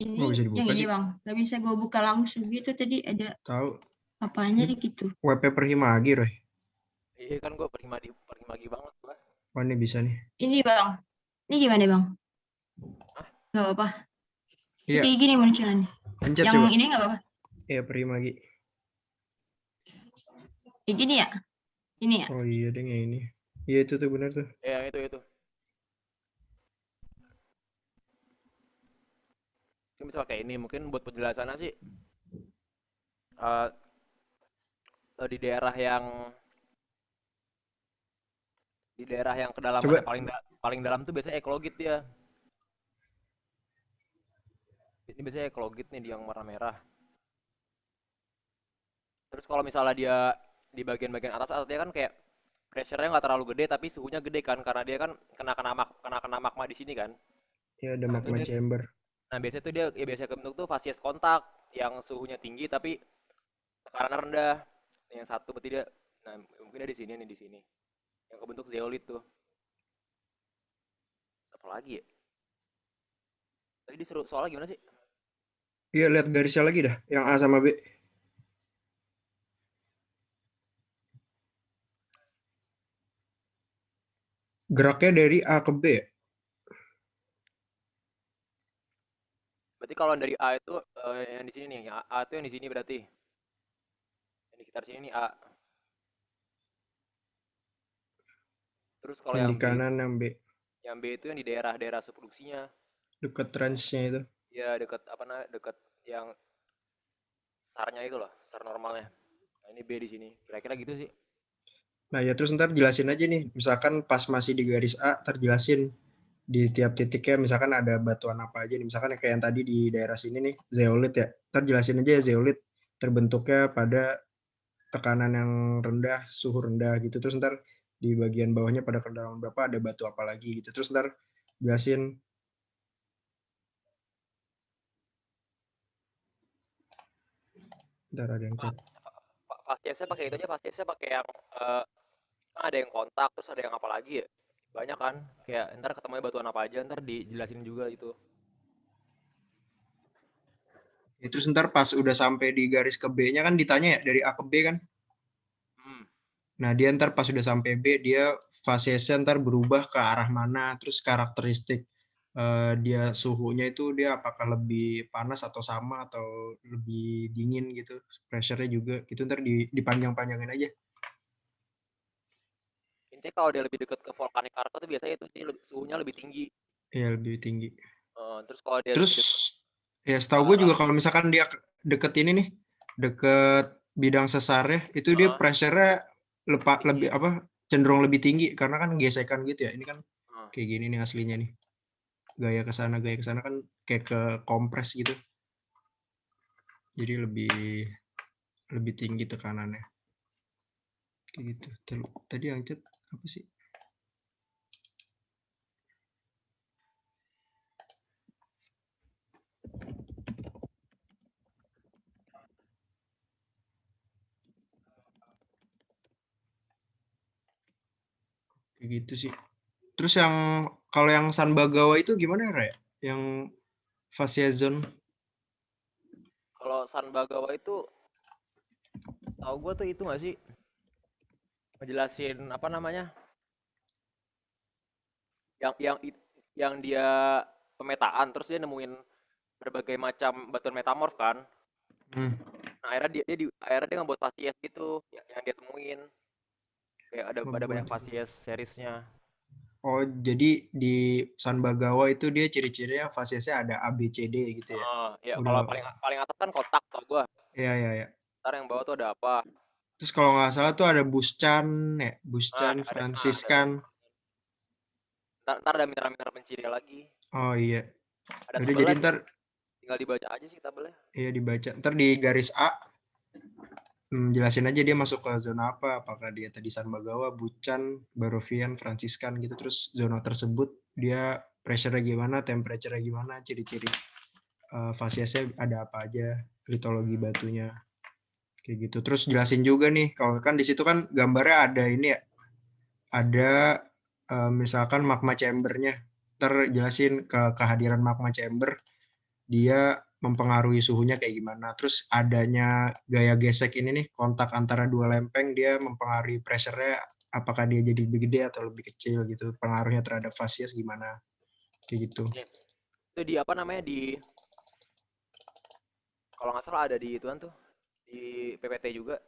Speaker 1: Ini
Speaker 3: Nggak bisa dibuka
Speaker 1: yang ini
Speaker 3: sih.
Speaker 1: bang. Gak bisa gue buka langsung gitu tadi ada
Speaker 3: Tahu.
Speaker 1: apanya
Speaker 3: Ini
Speaker 1: gitu.
Speaker 3: WP Perhimagi Roy.
Speaker 2: Iya kan gua perhimagi banget gua.
Speaker 3: Oh ini bisa nih.
Speaker 1: Ini bang. Ini gimana bang?
Speaker 2: Hah?
Speaker 1: Gak apa-apa.
Speaker 3: Iya.
Speaker 1: Kayak gini munculannya.
Speaker 3: Pencet
Speaker 1: Yang
Speaker 3: coba.
Speaker 1: ini gak apa-apa.
Speaker 3: Iya Perhimagi.
Speaker 1: Kayak gini ya? Ini ya?
Speaker 3: Oh iya deh yang ini. Iya itu tuh benar tuh.
Speaker 2: Iya, yang itu. Mungkin bisa pakai ini, mungkin buat penjelasannya sih eh, di daerah yang kedalamannya
Speaker 3: Coba.
Speaker 2: paling dalam tuh biasanya ekologit dia. Ini biasanya ekologit nih, dia yang warna merah. Terus kalau misalnya dia di bagian-bagian atas dia kan kayak pressure-nya nggak terlalu gede tapi suhunya gede kan, karena dia kan kena magma di sini kan.
Speaker 3: Iya ada
Speaker 2: Nah,
Speaker 3: magma
Speaker 2: itu
Speaker 3: chamber.
Speaker 2: Nah, biasanya tuh dia ya biasanya kebentuk tuh fasies kontak yang suhunya tinggi tapi tekanan rendah. Yang satu berarti dia, nah mungkin dia di sini nih, di sini. Yang kebentuk zeolit tuh. Apa lagi ya? Tadi disuruh soalnya gimana sih?
Speaker 3: Iya lihat garisnya lagi dah. Yang A sama B. Geraknya dari A ke B ya?
Speaker 2: Berarti kalau dari A itu yang di sini nih, yang A itu yang di sini berarti. Yang di sekitar sini nih A. Terus kalau
Speaker 3: Yang di
Speaker 2: yang B,
Speaker 3: kanan yang B.
Speaker 2: itu yang di daerah-daerah subproduksinya.
Speaker 3: Dekat range-nya itu.
Speaker 2: Ya dekat apa namanya? Dekat yang SAR-nya itu loh, SAR normalnya. Nah, ini B di sini. Kira-kira gitu sih.
Speaker 3: Nah ya terus ntar jelasin aja nih. Misalkan pas masih di garis A, terjelasin di tiap titiknya misalkan ada batuan apa aja nih. Misalkan kayak yang tadi di daerah sini nih, zeolit ya. Ntar jelasin aja ya zeolit terbentuknya pada tekanan yang rendah, suhu rendah gitu. Terus ntar di bagian bawahnya pada kedalaman berapa ada batu apa lagi gitu. Terus ntar jelasin. Ntar ada yang chat.
Speaker 2: Fasiesnya pakai itu aja, fasiesnya pakai yang ada yang kontak, terus ada yang apa lagi ya? Banyak kan? Kayak ntar ketemunya batuan apa aja, ntar dijelasin juga itu.
Speaker 3: Ya, terus ntar pas udah sampai di garis ke B-nya kan ditanya ya dari A ke B kan. Nah dia ntar pas udah sampai B dia fasenya ntar berubah ke arah mana, terus karakteristik dia suhunya itu dia apakah lebih panas atau sama atau lebih dingin gitu, pressure-nya juga gitu ntar dipanjang-panjangin aja.
Speaker 2: Intinya kalau dia lebih dekat ke volcanic arc tuh biasanya itu sih suhunya lebih tinggi.
Speaker 3: Iya lebih tinggi.
Speaker 2: Terus kalau dia
Speaker 3: Terus
Speaker 2: lebih dekat
Speaker 3: ya
Speaker 2: ke
Speaker 3: setahu gue
Speaker 2: arah
Speaker 3: juga kalau misalkan dia deket ini nih, deket bidang sesarnya itu dia pressure-nya lebih apa cenderung lebih tinggi karena kan gesekan gitu ya. Ini kan kayak gini nih aslinya nih. Gaya ke sana kan kayak ke kompres gitu. Jadi lebih tinggi tekanannya. Kayak gitu. Tadi yang chat apa sih? Kayak gitu sih. Terus yang kalau yang Sanbagawa itu gimana ya? Yang fascia zone?
Speaker 2: kalau Sanbagawa itu tahu gue tuh itu nggak sih ngejelasin apa namanya yang yang dia pemetaan terus dia nemuin berbagai macam batuan metamorf kan. Nah, akhirnya dia ngebuat Fasies gitu yang dia temuin. Kayak ada banyak
Speaker 3: Ngebuat.
Speaker 2: Fasies seriesnya.
Speaker 3: Oh, jadi di San Bagawa itu dia ciri-cirinya fasiesnya ada A, B, C, D gitu ya.
Speaker 2: Ya kalau
Speaker 3: Udah,
Speaker 2: paling atas kan kotak tau gua.
Speaker 3: ya.
Speaker 2: Ntar yang bawah tuh ada apa?
Speaker 3: Terus kalau nggak salah tuh ada Buschan ya, Buschan,
Speaker 2: Ada
Speaker 3: Franciscan.
Speaker 2: ntar ada mitra-mitra penciri lagi.
Speaker 3: Oh iya.
Speaker 2: Ada
Speaker 3: Jadi
Speaker 2: tabelnya,
Speaker 3: ntar
Speaker 2: tinggal dibaca aja sih tabelnya.
Speaker 3: iya dibaca. Ntar di garis A jelasin aja dia masuk ke zona apa. Apakah dia tadi San Bagawa, Buchan, Barovian, Franciscan gitu. Terus zona tersebut dia pressure-nya gimana, temperature-nya gimana, ciri-ciri fasiesnya ada apa aja, litologi batunya. Kayak gitu. Terus jelasin juga nih, kalau kan di situ kan gambarnya ada ini ya. Ada misalkan magma chamber-nya. Ntar jelasin kehadiran magma chamber dia mempengaruhi suhunya kayak gimana. Terus adanya gaya gesek ini nih, kontak antara dua lempeng dia mempengaruhi pressure-nya apakah dia jadi lebih gede atau lebih kecil gitu. Pengaruhnya terhadap fasies gimana. Kayak gitu.
Speaker 2: Itu di apa namanya kalau nggak salah ada di ituan tuh di PPT juga.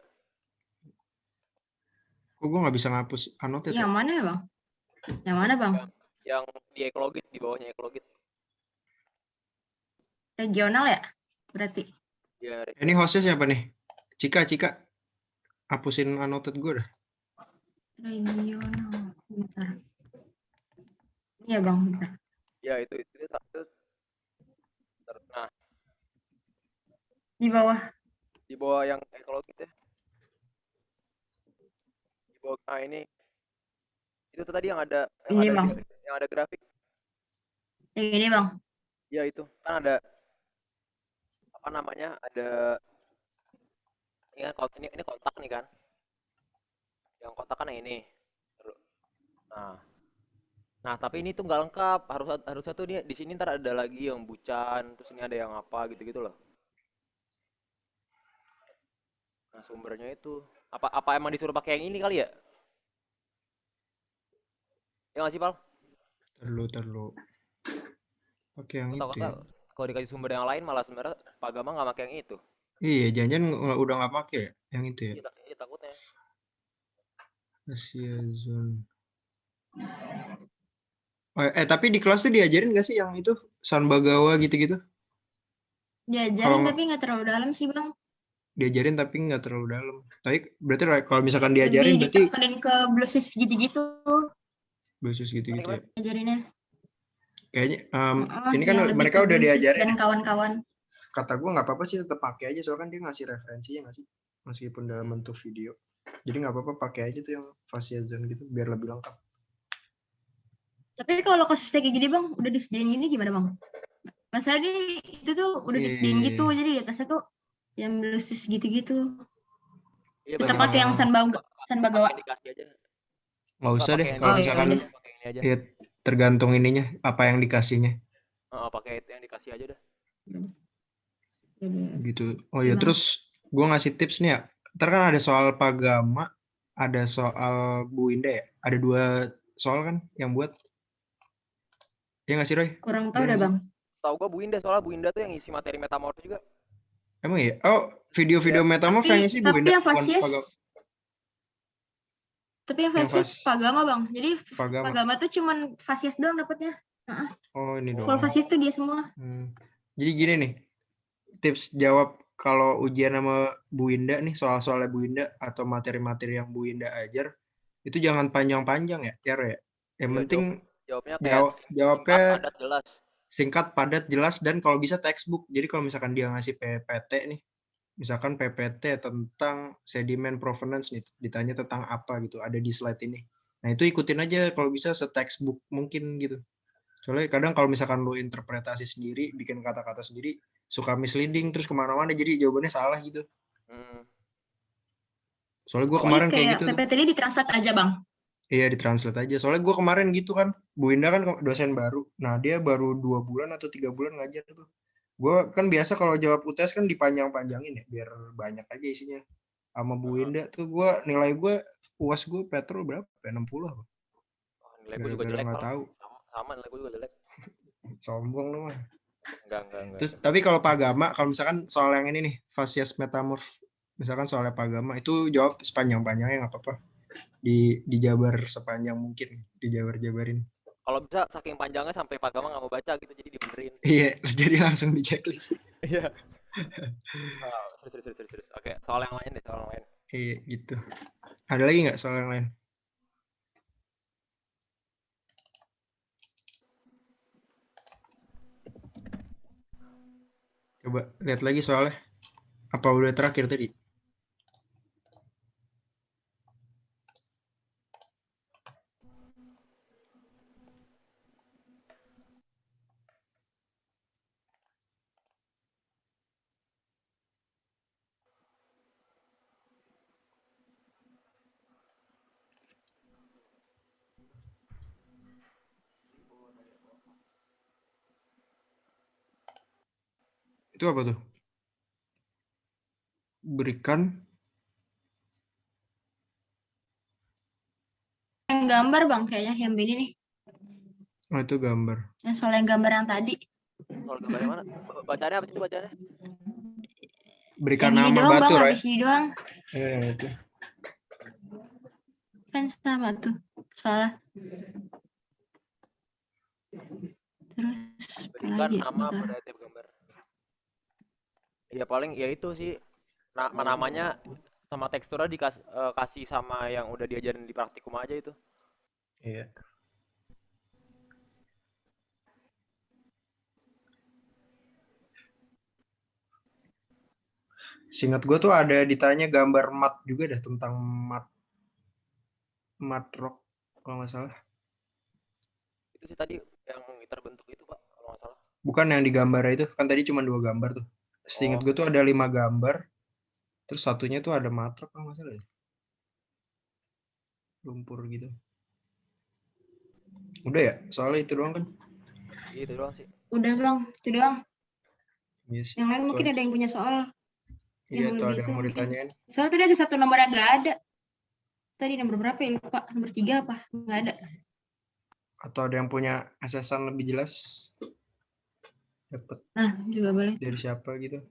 Speaker 3: Kok gue nggak bisa ngapus annotate ya?
Speaker 1: Yang mana ya bang? Yang mana bang?
Speaker 2: Yang di ekologit, di bawahnya ekologit.
Speaker 1: Regional ya? Berarti.
Speaker 2: Ya,
Speaker 3: Ini hostnya siapa nih? Cika. Hapusin annotate gue dah.
Speaker 1: Regional. Bentar. Iya bang, bentar.
Speaker 2: ya itu. Nah,
Speaker 1: Di bawah.
Speaker 2: di bawah yang ekologit ya. Di bawah ini. Itu tadi yang ada
Speaker 1: Ini bang.
Speaker 2: yang ada grafik.
Speaker 1: Yang ini bang.
Speaker 2: Ya itu kan ada apa namanya? Ada ini kontak nih kan. Yang kontak kan yang ini. Nah, tapi ini tuh nggak lengkap. Harusnya tuh dia di sini ntar ada lagi yang Buchan, terus ini ada yang apa gitu-gitu loh. Nah, sumbernya itu apa emang disuruh pakai yang ini kali ya? Ya nggak sih, Pal?
Speaker 3: Terlalu. Oke, yang
Speaker 2: Tahu
Speaker 3: itu ya.
Speaker 2: kalau dikasih sumber yang lain malah sebenarnya Pak Gama nggak pakai yang itu.
Speaker 3: Iya, jangan udah nggak pakai ya, yang itu ya.
Speaker 2: Iya, takutnya.
Speaker 3: Asia Zone. Tapi di kelas tuh diajarin nggak sih yang itu San Bagawa gitu-gitu?
Speaker 1: Diajarin
Speaker 3: Kalau
Speaker 1: tapi nggak terlalu dalam sih bang.
Speaker 3: diajarin tapi nggak terlalu dalam. Tapi berarti kalau misalkan diajarin
Speaker 1: Lebih
Speaker 3: berarti
Speaker 1: ditekenin ke bluesis gitu-gitu.
Speaker 3: khusus gitu-gitu ya.
Speaker 1: Ajarinnya.
Speaker 3: Kayaknya
Speaker 1: Heeh,
Speaker 3: ini kan
Speaker 1: yang lebih
Speaker 3: mereka
Speaker 1: ke
Speaker 3: udah
Speaker 1: bluesis
Speaker 3: diajarin.
Speaker 1: dan kawan-kawan.
Speaker 3: Kata gue nggak apa-apa sih tetap pakai aja soalnya kan dia ngasih referensinya nggak sih, meskipun dalam bentuk video. Jadi nggak apa-apa pakai aja tuh yang Fascia Zone gitu biar lebih lengkap.
Speaker 1: Tapi kalau kasusnya kayak gini bang, udah disediain gini gimana bang? Masalah ini itu tuh udah disediain gitu, jadi di atasnya tuh yang bluesis gitu-gitu.
Speaker 2: Iya,
Speaker 1: Kita pakai yang San Bagawa.
Speaker 2: Dikasih aja.
Speaker 3: Nggak usah deh
Speaker 2: Pakai
Speaker 3: kalau
Speaker 1: Oh,
Speaker 3: misalkan
Speaker 1: yaudah.
Speaker 2: pakai ini aja.
Speaker 3: ya tergantung ininya apa yang dikasihnya
Speaker 2: Pakai yang dikasih aja dah.
Speaker 3: gitu. Oh ya
Speaker 1: Bang.
Speaker 3: terus gue ngasih tips nih ya. Ntar kan ada soal Pagama, ada soal Bu Indah ya. Ada 2 soal kan yang buat. Ya nggak sih Roy?
Speaker 1: Kurang tahu
Speaker 3: Bener
Speaker 1: dah
Speaker 3: nggak
Speaker 1: bang.
Speaker 2: Tahu gua Bu Indah, soalnya Bu Indah tuh yang isi materi metamorf juga.
Speaker 3: Emang ya? Oh video-video
Speaker 2: Ya.
Speaker 3: metamorf yang isi Bu
Speaker 1: Tapi
Speaker 3: Indah.
Speaker 1: yang Fasies,
Speaker 3: Pagama.
Speaker 1: tapi yang
Speaker 3: Yang
Speaker 1: Fasies Pagama bang. Jadi
Speaker 3: Pagama.
Speaker 1: Pagama tuh cuman Fasies doang dapatnya.
Speaker 3: Oh ini
Speaker 1: Full
Speaker 3: doang.
Speaker 1: Fasies tuh dia semua.
Speaker 3: Jadi gini nih, tips jawab kalau ujian sama Bu Indah nih, soal-soalnya Bu Indah atau materi-materi yang Bu Indah ajar, itu jangan panjang-panjang ya, Tiara ya. Yang
Speaker 2: Iya,
Speaker 3: penting
Speaker 2: jawabnya kayak
Speaker 3: jawabnya
Speaker 2: singkat, padat, jelas.
Speaker 3: singkat, padat, jelas, dan kalau bisa textbook. Jadi kalau misalkan dia ngasih PPT nih, misalkan PPT tentang sedimen provenance nih, ditanya tentang apa gitu, ada di slide ini. Nah itu ikutin aja kalau bisa se-textbook mungkin gitu. Soalnya kadang kalau misalkan lu interpretasi sendiri, bikin kata-kata sendiri, suka misleading, terus kemana-mana jadi jawabannya salah gitu. Soalnya gue kemarin kayak gitu.
Speaker 1: PPT ini ditranslate aja bang.
Speaker 3: Iya ditranslate aja. Soalnya gue kemarin gitu kan, Bu Indah kan dosen baru. Nah dia baru 2 bulan atau 3 bulan ngajar tuh. Gue kan biasa kalau jawab UTS kan dipanjang-panjangin ya, biar banyak aja isinya. Sama Bu Indah tuh nilai gue, UAS gue Petrol berapa? 60 apa?
Speaker 2: Nilai gue juga jelek.
Speaker 3: Nggak tahu.
Speaker 2: Sama nilai gue juga jelek.
Speaker 3: Sombong lu mah.
Speaker 2: Enggak.
Speaker 3: Terus tapi kalau Pagama, kalau misalkan soal yang ini nih, Fasias Metamorph, misalkan soalnya Pagama itu jawab sepanjang-panjangnya nggak apa-apa. Dijabar sepanjang mungkin, dijabarin.
Speaker 2: Kalau bisa saking panjangnya sampai Pak Gama nggak mau baca gitu, jadi dibenerin.
Speaker 3: Iya, jadi langsung di checklist.
Speaker 2: Iya. Serius. Oke, soal yang lain deh, soal yang lain.
Speaker 3: Iya, gitu. Ada lagi nggak soal yang lain? Coba lihat lagi soalnya. Apa udah terakhir tadi? Itu apa tuh? Berikan
Speaker 1: Yang gambar bang kayaknya yang ini nih.
Speaker 3: oh itu gambar.
Speaker 1: Yang soal yang gambar yang tadi.
Speaker 2: Soal gambar yang mana? Bacanya apa sih bacanya?
Speaker 3: Berikan
Speaker 1: Yang ini
Speaker 3: nama
Speaker 1: doang bang,
Speaker 3: batu, Ray.
Speaker 1: habis ini doang.
Speaker 3: Yang itu.
Speaker 1: Kan sama tuh soalnya. Terus apa
Speaker 2: Berikan
Speaker 1: lagi?
Speaker 2: nama
Speaker 1: Bentar.
Speaker 2: pada tiap gambar. Ya paling ya itu sih. Namanya sama teksturnya kasih sama yang udah diajarin di praktikum aja itu.
Speaker 3: Iya. Seingat gue tuh ada ditanya gambar mat juga dah tentang mat rock kalau nggak salah.
Speaker 2: Itu sih tadi yang terbentuk itu Pak, kalau nggak salah.
Speaker 3: Bukan yang digambar itu, kan tadi cuma 2 gambar tuh. Seingat gue tuh ada 5 gambar, terus satunya tuh ada mat rock kalau nggak salah ya. Lumpur gitu. Udah ya, soalnya itu doang kan.
Speaker 2: Gitu doang sih.
Speaker 1: Udah bang, itu doang.
Speaker 3: Iya sih.
Speaker 1: Yang lain
Speaker 3: Tuh,
Speaker 1: mungkin ada yang punya soal.
Speaker 3: iya
Speaker 1: yang
Speaker 3: tuh
Speaker 1: lebih
Speaker 3: ada yang mau
Speaker 1: mungkin.
Speaker 3: ditanyain.
Speaker 1: Soalnya tadi ada satu nomor yang nggak ada. Tadi nomor berapa ya lupa? Nomor 3 apa? Nggak ada.
Speaker 3: Atau ada yang punya asesan lebih jelas? Dapat
Speaker 1: Nah, juga boleh.
Speaker 3: dari siapa gitu.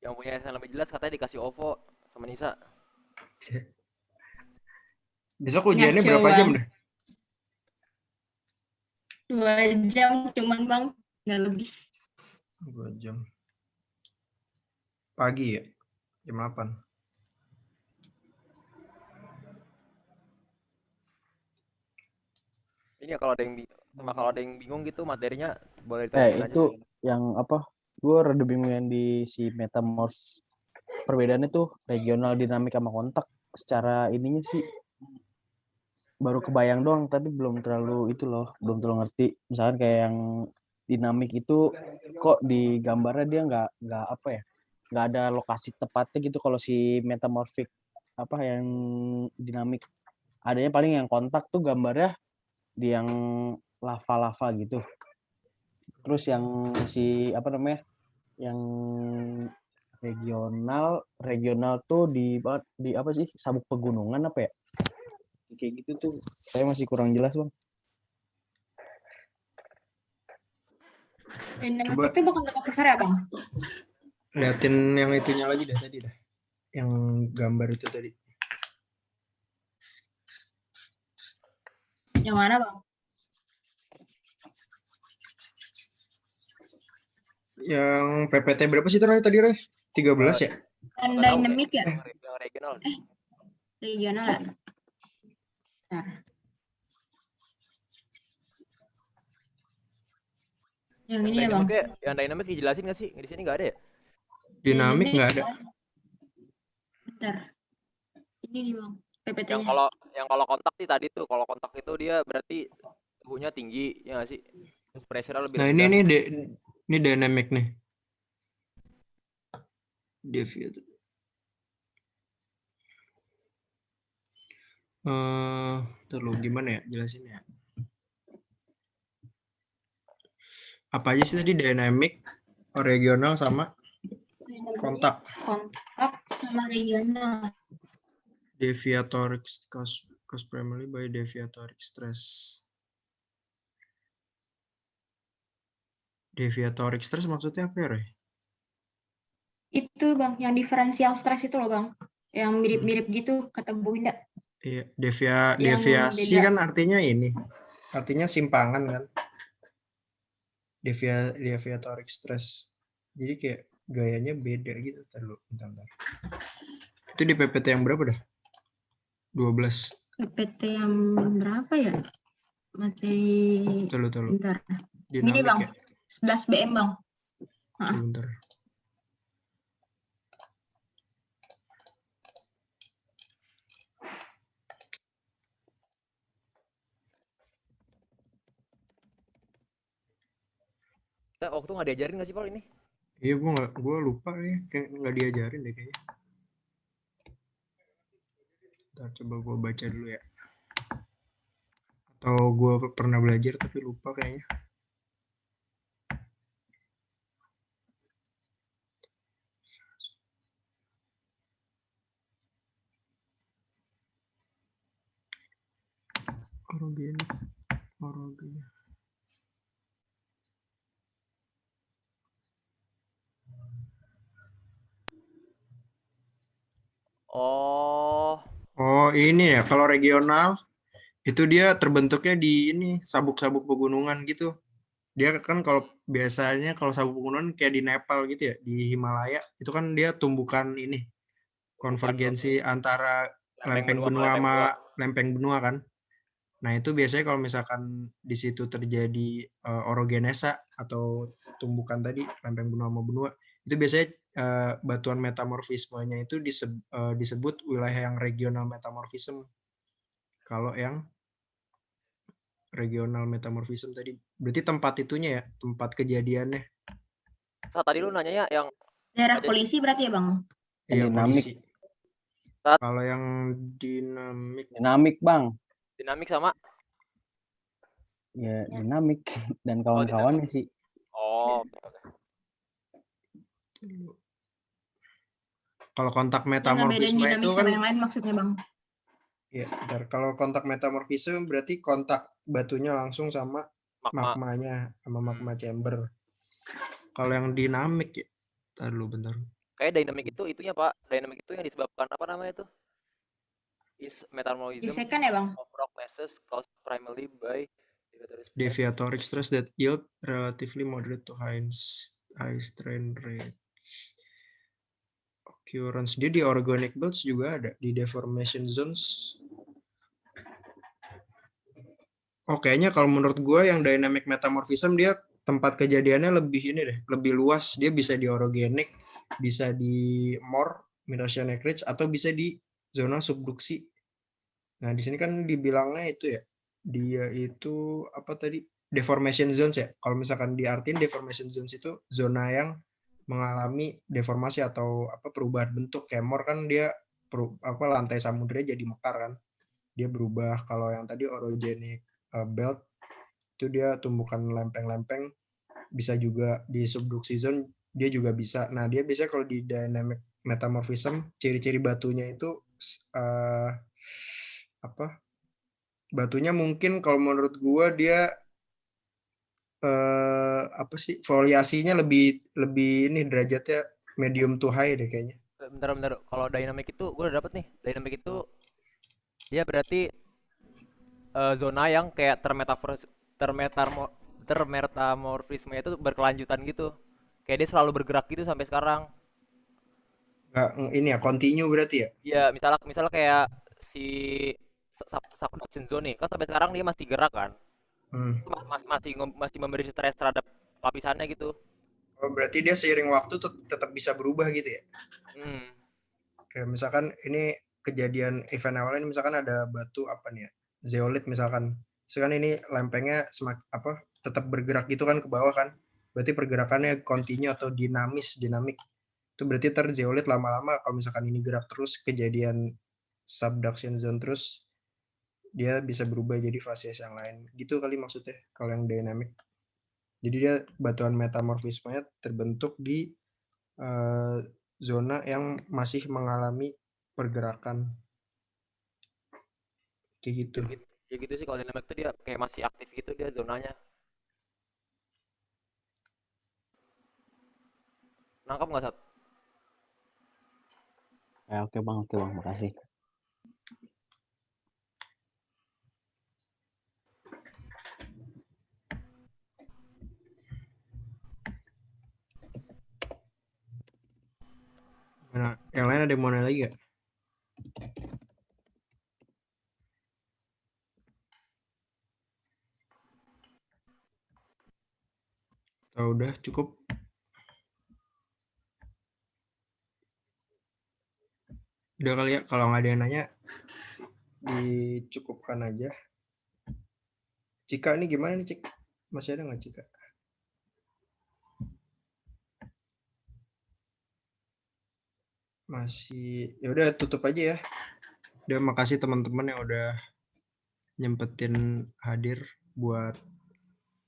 Speaker 2: Yang punya yang lebih jelas katanya dikasih OVO sama Nisa.
Speaker 3: Besok ujiannya
Speaker 1: Ngaco,
Speaker 3: berapa
Speaker 1: Bang.
Speaker 3: jam deh?
Speaker 1: 2 jam cuman bang, nggak lebih.
Speaker 3: 2 jam. Pagi ya? Jam 8.
Speaker 2: Ini ya kalau ada yang bingung gitu materinya boleh ditanyain aja
Speaker 4: Itu
Speaker 2: sih.
Speaker 4: yang apa? Gue rada bingung yang di si Metamorph. Perbedaannya tuh regional, dinamik sama kontak. Secara ininya sih baru kebayang doang, tapi belum terlalu itu loh, belum terlalu ngerti. Misalkan kayak yang dinamik itu kok di gambarnya dia nggak apa ya, nggak ada lokasi tepatnya gitu. Kalau si metamorphic apa yang dinamik adanya paling yang kontak tuh gambarnya di yang lava-lava gitu. Terus yang si apa namanya yang regional tuh di apa sih, sabuk pegunungan apa ya, kayak gitu tuh saya masih kurang jelas bang.
Speaker 1: Dynamic
Speaker 3: Coba
Speaker 1: itu bukan dekat sesar ya bang?
Speaker 3: liatin yang itunya lagi dah tadi dah. Yang gambar itu tadi.
Speaker 1: Yang mana bang?
Speaker 3: Yang PPT berapa sih tadi Ray? 13 ya?
Speaker 1: Yang
Speaker 2: Nggak tahu,
Speaker 1: dynamic ya?
Speaker 2: yang regional.
Speaker 1: Regional ya? Nah. Yang ini ya bang?
Speaker 2: Yang dynamic dijelasin nggak sih? Di sini nggak ada ya?
Speaker 3: Dinamik nggak ada.
Speaker 1: Bentar. Ini nih bang, PPT-nya.
Speaker 2: Yang kalau kontak sih tadi tuh, kalau kontak itu dia berarti suhunya tinggi, ya nggak sih? Terus pressure-nya lebih
Speaker 3: Nah
Speaker 2: rendah.
Speaker 3: ini dynamic nih. Deviate. Terus gimana ya jelasinnya? Apa aja sih tadi dynamic, regional sama kontak?
Speaker 1: Kontak sama regional.
Speaker 3: Deviatoric caused primarily by deviatoric stress. Deviatoric stress maksudnya apa ya, Roy?
Speaker 1: Itu Bang, yang diferensial stres itu loh Bang. Yang mirip-mirip gitu kata Bu Winda.
Speaker 3: Iya,
Speaker 1: Yang
Speaker 3: deviasi
Speaker 1: beda.
Speaker 3: kan artinya ini. Artinya simpangan kan. Deviatoric stress. Jadi kayak gayanya beda gitu. Bentar. Itu di PPT yang berapa dah? 12.
Speaker 1: PPT yang berapa ya? Materi
Speaker 3: Tuh.
Speaker 1: bentar. Gini
Speaker 3: Dinamik
Speaker 1: Bang,
Speaker 3: ya.
Speaker 1: 11 BM Bang.
Speaker 3: Tuh, bentar.
Speaker 2: Kita waktu nggak diajarin nggak sih Paul ini?
Speaker 3: Iya, gue lupa ya. Kayak nggak diajarin deh kayaknya. Ntar coba gue baca dulu ya. Atau gue pernah belajar tapi lupa kayaknya. Orogen.
Speaker 2: Oh,
Speaker 3: Oh, ini ya. Kalau regional itu dia terbentuknya di ini sabuk-sabuk pegunungan gitu. Dia kan kalau biasanya kalau sabuk pegunungan kayak di Nepal gitu ya, di Himalaya, itu kan dia tumbukan ini konvergensi antara lempeng benua sama lempeng benua kan. Nah, itu biasanya kalau misalkan di situ terjadi orogenesa atau tumbukan tadi lempeng benua sama benua, itu biasanya batuan metamorfismenya itu disebut wilayah yang regional metamorfism. Kalau yang regional metamorfism tadi berarti tempat itunya ya, tempat kejadiannya.
Speaker 2: tadi lu nanya ya yang
Speaker 1: Daerah
Speaker 2: aja sih.
Speaker 1: polisi berarti ya Bang?
Speaker 3: Iya,
Speaker 4: Dinamik.
Speaker 3: polisi. Kalau yang
Speaker 4: Dinamik Bang.
Speaker 2: Dinamik sama
Speaker 4: Ya dinamik dan kawan-kawannya sih.
Speaker 2: Oh, oke.
Speaker 3: Kalau kontak
Speaker 1: Yang
Speaker 3: metamorfisme
Speaker 1: ngebedain
Speaker 3: itu
Speaker 1: dinamik
Speaker 3: kan
Speaker 1: sama yang lain maksudnya Bang?
Speaker 3: ya, bentar. Kalau kontak metamorfisme berarti kontak batunya langsung sama magmanya, sama magma chamber. Kalau yang dinamik ya, bentar dulu bentar.
Speaker 2: Kayak dynamic itu itunya Pak. Dynamic itu yang disebabkan apa namanya itu? Is metamorphism
Speaker 1: Gesekan ya Bang?
Speaker 2: of rock masses caused primarily by
Speaker 3: Deviatoric stress that yield relatively moderate to high strain rates. Occurrence dia di organic belts juga ada, di deformation zones. Oh, kayaknya kalau menurut gue yang dynamic metamorphism dia tempat kejadiannya lebih ini deh, lebih luas. Dia bisa di orogenic, bisa di more, Minoceanic Ridge, atau bisa di zona subduksi. Nah, di sini kan dibilangnya itu ya, dia itu apa tadi? Deformation zones ya. Kalau misalkan diartiin deformation zones itu zona yang mengalami deformasi atau apa perubahan bentuk. Kayak more kan dia lantai samudera jadi mekar kan. Dia berubah. Kalau yang tadi orogenic belt itu dia tumbukan lempeng-lempeng, bisa juga di subduksi zone dia juga bisa. Nah, dia biasanya kalau di dynamic metamorphism ciri-ciri batunya itu apa? Batunya mungkin kalau menurut gua dia apa sih? Foliasinya lebih ini derajatnya medium to high deh kayaknya.
Speaker 2: Bentar. Kalau dynamic itu gue udah dapet nih. Dynamic itu dia berarti zona yang kayak termetamorfisme itu berkelanjutan gitu. Kayak dia selalu bergerak gitu sampai sekarang.
Speaker 3: Nggak, ini ya continue berarti ya.
Speaker 2: Iya, misalnya kayak si subduction zone nih, kan sampai sekarang dia masih gerak kan. Itu masih memberi stres terhadap lapisannya gitu.
Speaker 3: Oh, berarti dia seiring waktu tetap bisa berubah gitu ya. Kayak misalkan ini kejadian event awal ini misalkan ada batu apa nih ya, zeolit misalkan. Misalkan ini lempengnya tetap bergerak gitu kan ke bawah kan. Berarti pergerakannya continue atau dinamik. Itu berarti zeolit lama-lama kalau misalkan ini gerak terus kejadian subduction zone terus dia bisa berubah jadi fasies yang lain. Gitu kali maksudnya kalau yang dynamic. Jadi dia batuan metamorfismenya terbentuk di zona yang masih mengalami pergerakan kayak gitu.
Speaker 2: Ya gitu sih kalau dynamic tuh dia kayak masih aktif gitu dia zonanya. Nangkap nggak, Sat?
Speaker 4: Ya, oke bang, makasih.
Speaker 3: Nah, yang lain ada yang mau nanya lagi gak? Oh, udah cukup. Udah kali ya, kalau nggak ada yang nanya, dicukupkan aja. Cika ini gimana nih, Cik? Masih ada nggak, Cika? Masih, ya udah tutup aja ya. Udah, makasih teman-teman yang udah nyempetin hadir buat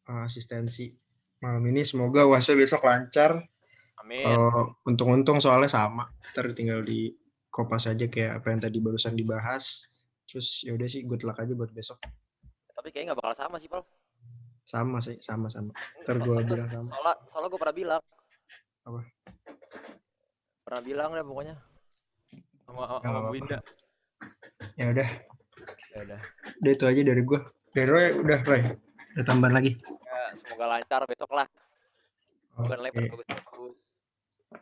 Speaker 3: asistensi malam ini. Semoga UASnya besok lancar.
Speaker 2: Amin.
Speaker 3: Kalau untung-untung soalnya sama, ntar tinggal di kopas aja kayak apa yang tadi barusan dibahas. Terus ya udah sih, good luck aja buat besok.
Speaker 2: Tapi kayaknya nggak bakal sama sih, Pal.
Speaker 3: Sama sih, sama-sama. Ntar gue bilang sama.
Speaker 2: Soalnya gue pernah bilang.
Speaker 3: Apa?
Speaker 2: Pernah bilang deh pokoknya. Sama
Speaker 3: Ya, nggak
Speaker 2: Bu
Speaker 3: apa-apa.
Speaker 2: Indah.
Speaker 3: Ya udah,
Speaker 2: Ya udah.
Speaker 3: udah itu aja dari gue. Dari Roy udah, Roy. Ada tambahan lagi?
Speaker 2: Ya, semoga lancar besok lah. Bukan
Speaker 3: Oke.
Speaker 2: lebar bagus-bagus.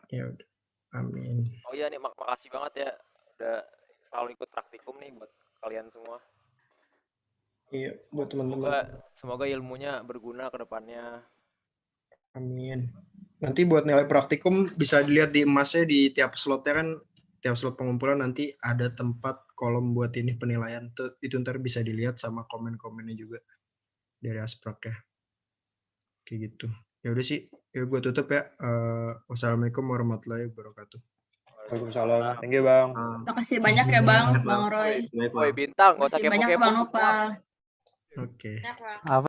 Speaker 3: Ya udah. Amin.
Speaker 2: Oh iya nih, makasih banget ya udah selalu ikut praktikum nih buat kalian semua.
Speaker 3: Iya, buat teman-teman.
Speaker 2: Semoga ilmunya berguna ke depannya.
Speaker 3: Amin. Nanti buat nilai praktikum bisa dilihat di emasnya di tiap slotnya kan, tiap slot pengumpulan nanti ada tempat kolom buat ini penilaian tuh, itu ntar bisa dilihat sama komen-komennya juga dari Asprak ya. Kayak gitu. Ya udah sih, ya gue tutup ya. Wassalamualaikum warahmatullahi wabarakatuh.
Speaker 7: Waalaikumsalam. Thank you, Bang.
Speaker 1: Makasih banyak ya Bang Roy.
Speaker 2: Woi bintang, nggak usah
Speaker 1: Makasih banyak
Speaker 2: kepo-kepo.
Speaker 1: Bang Nopal.
Speaker 3: Oke.
Speaker 4: Apa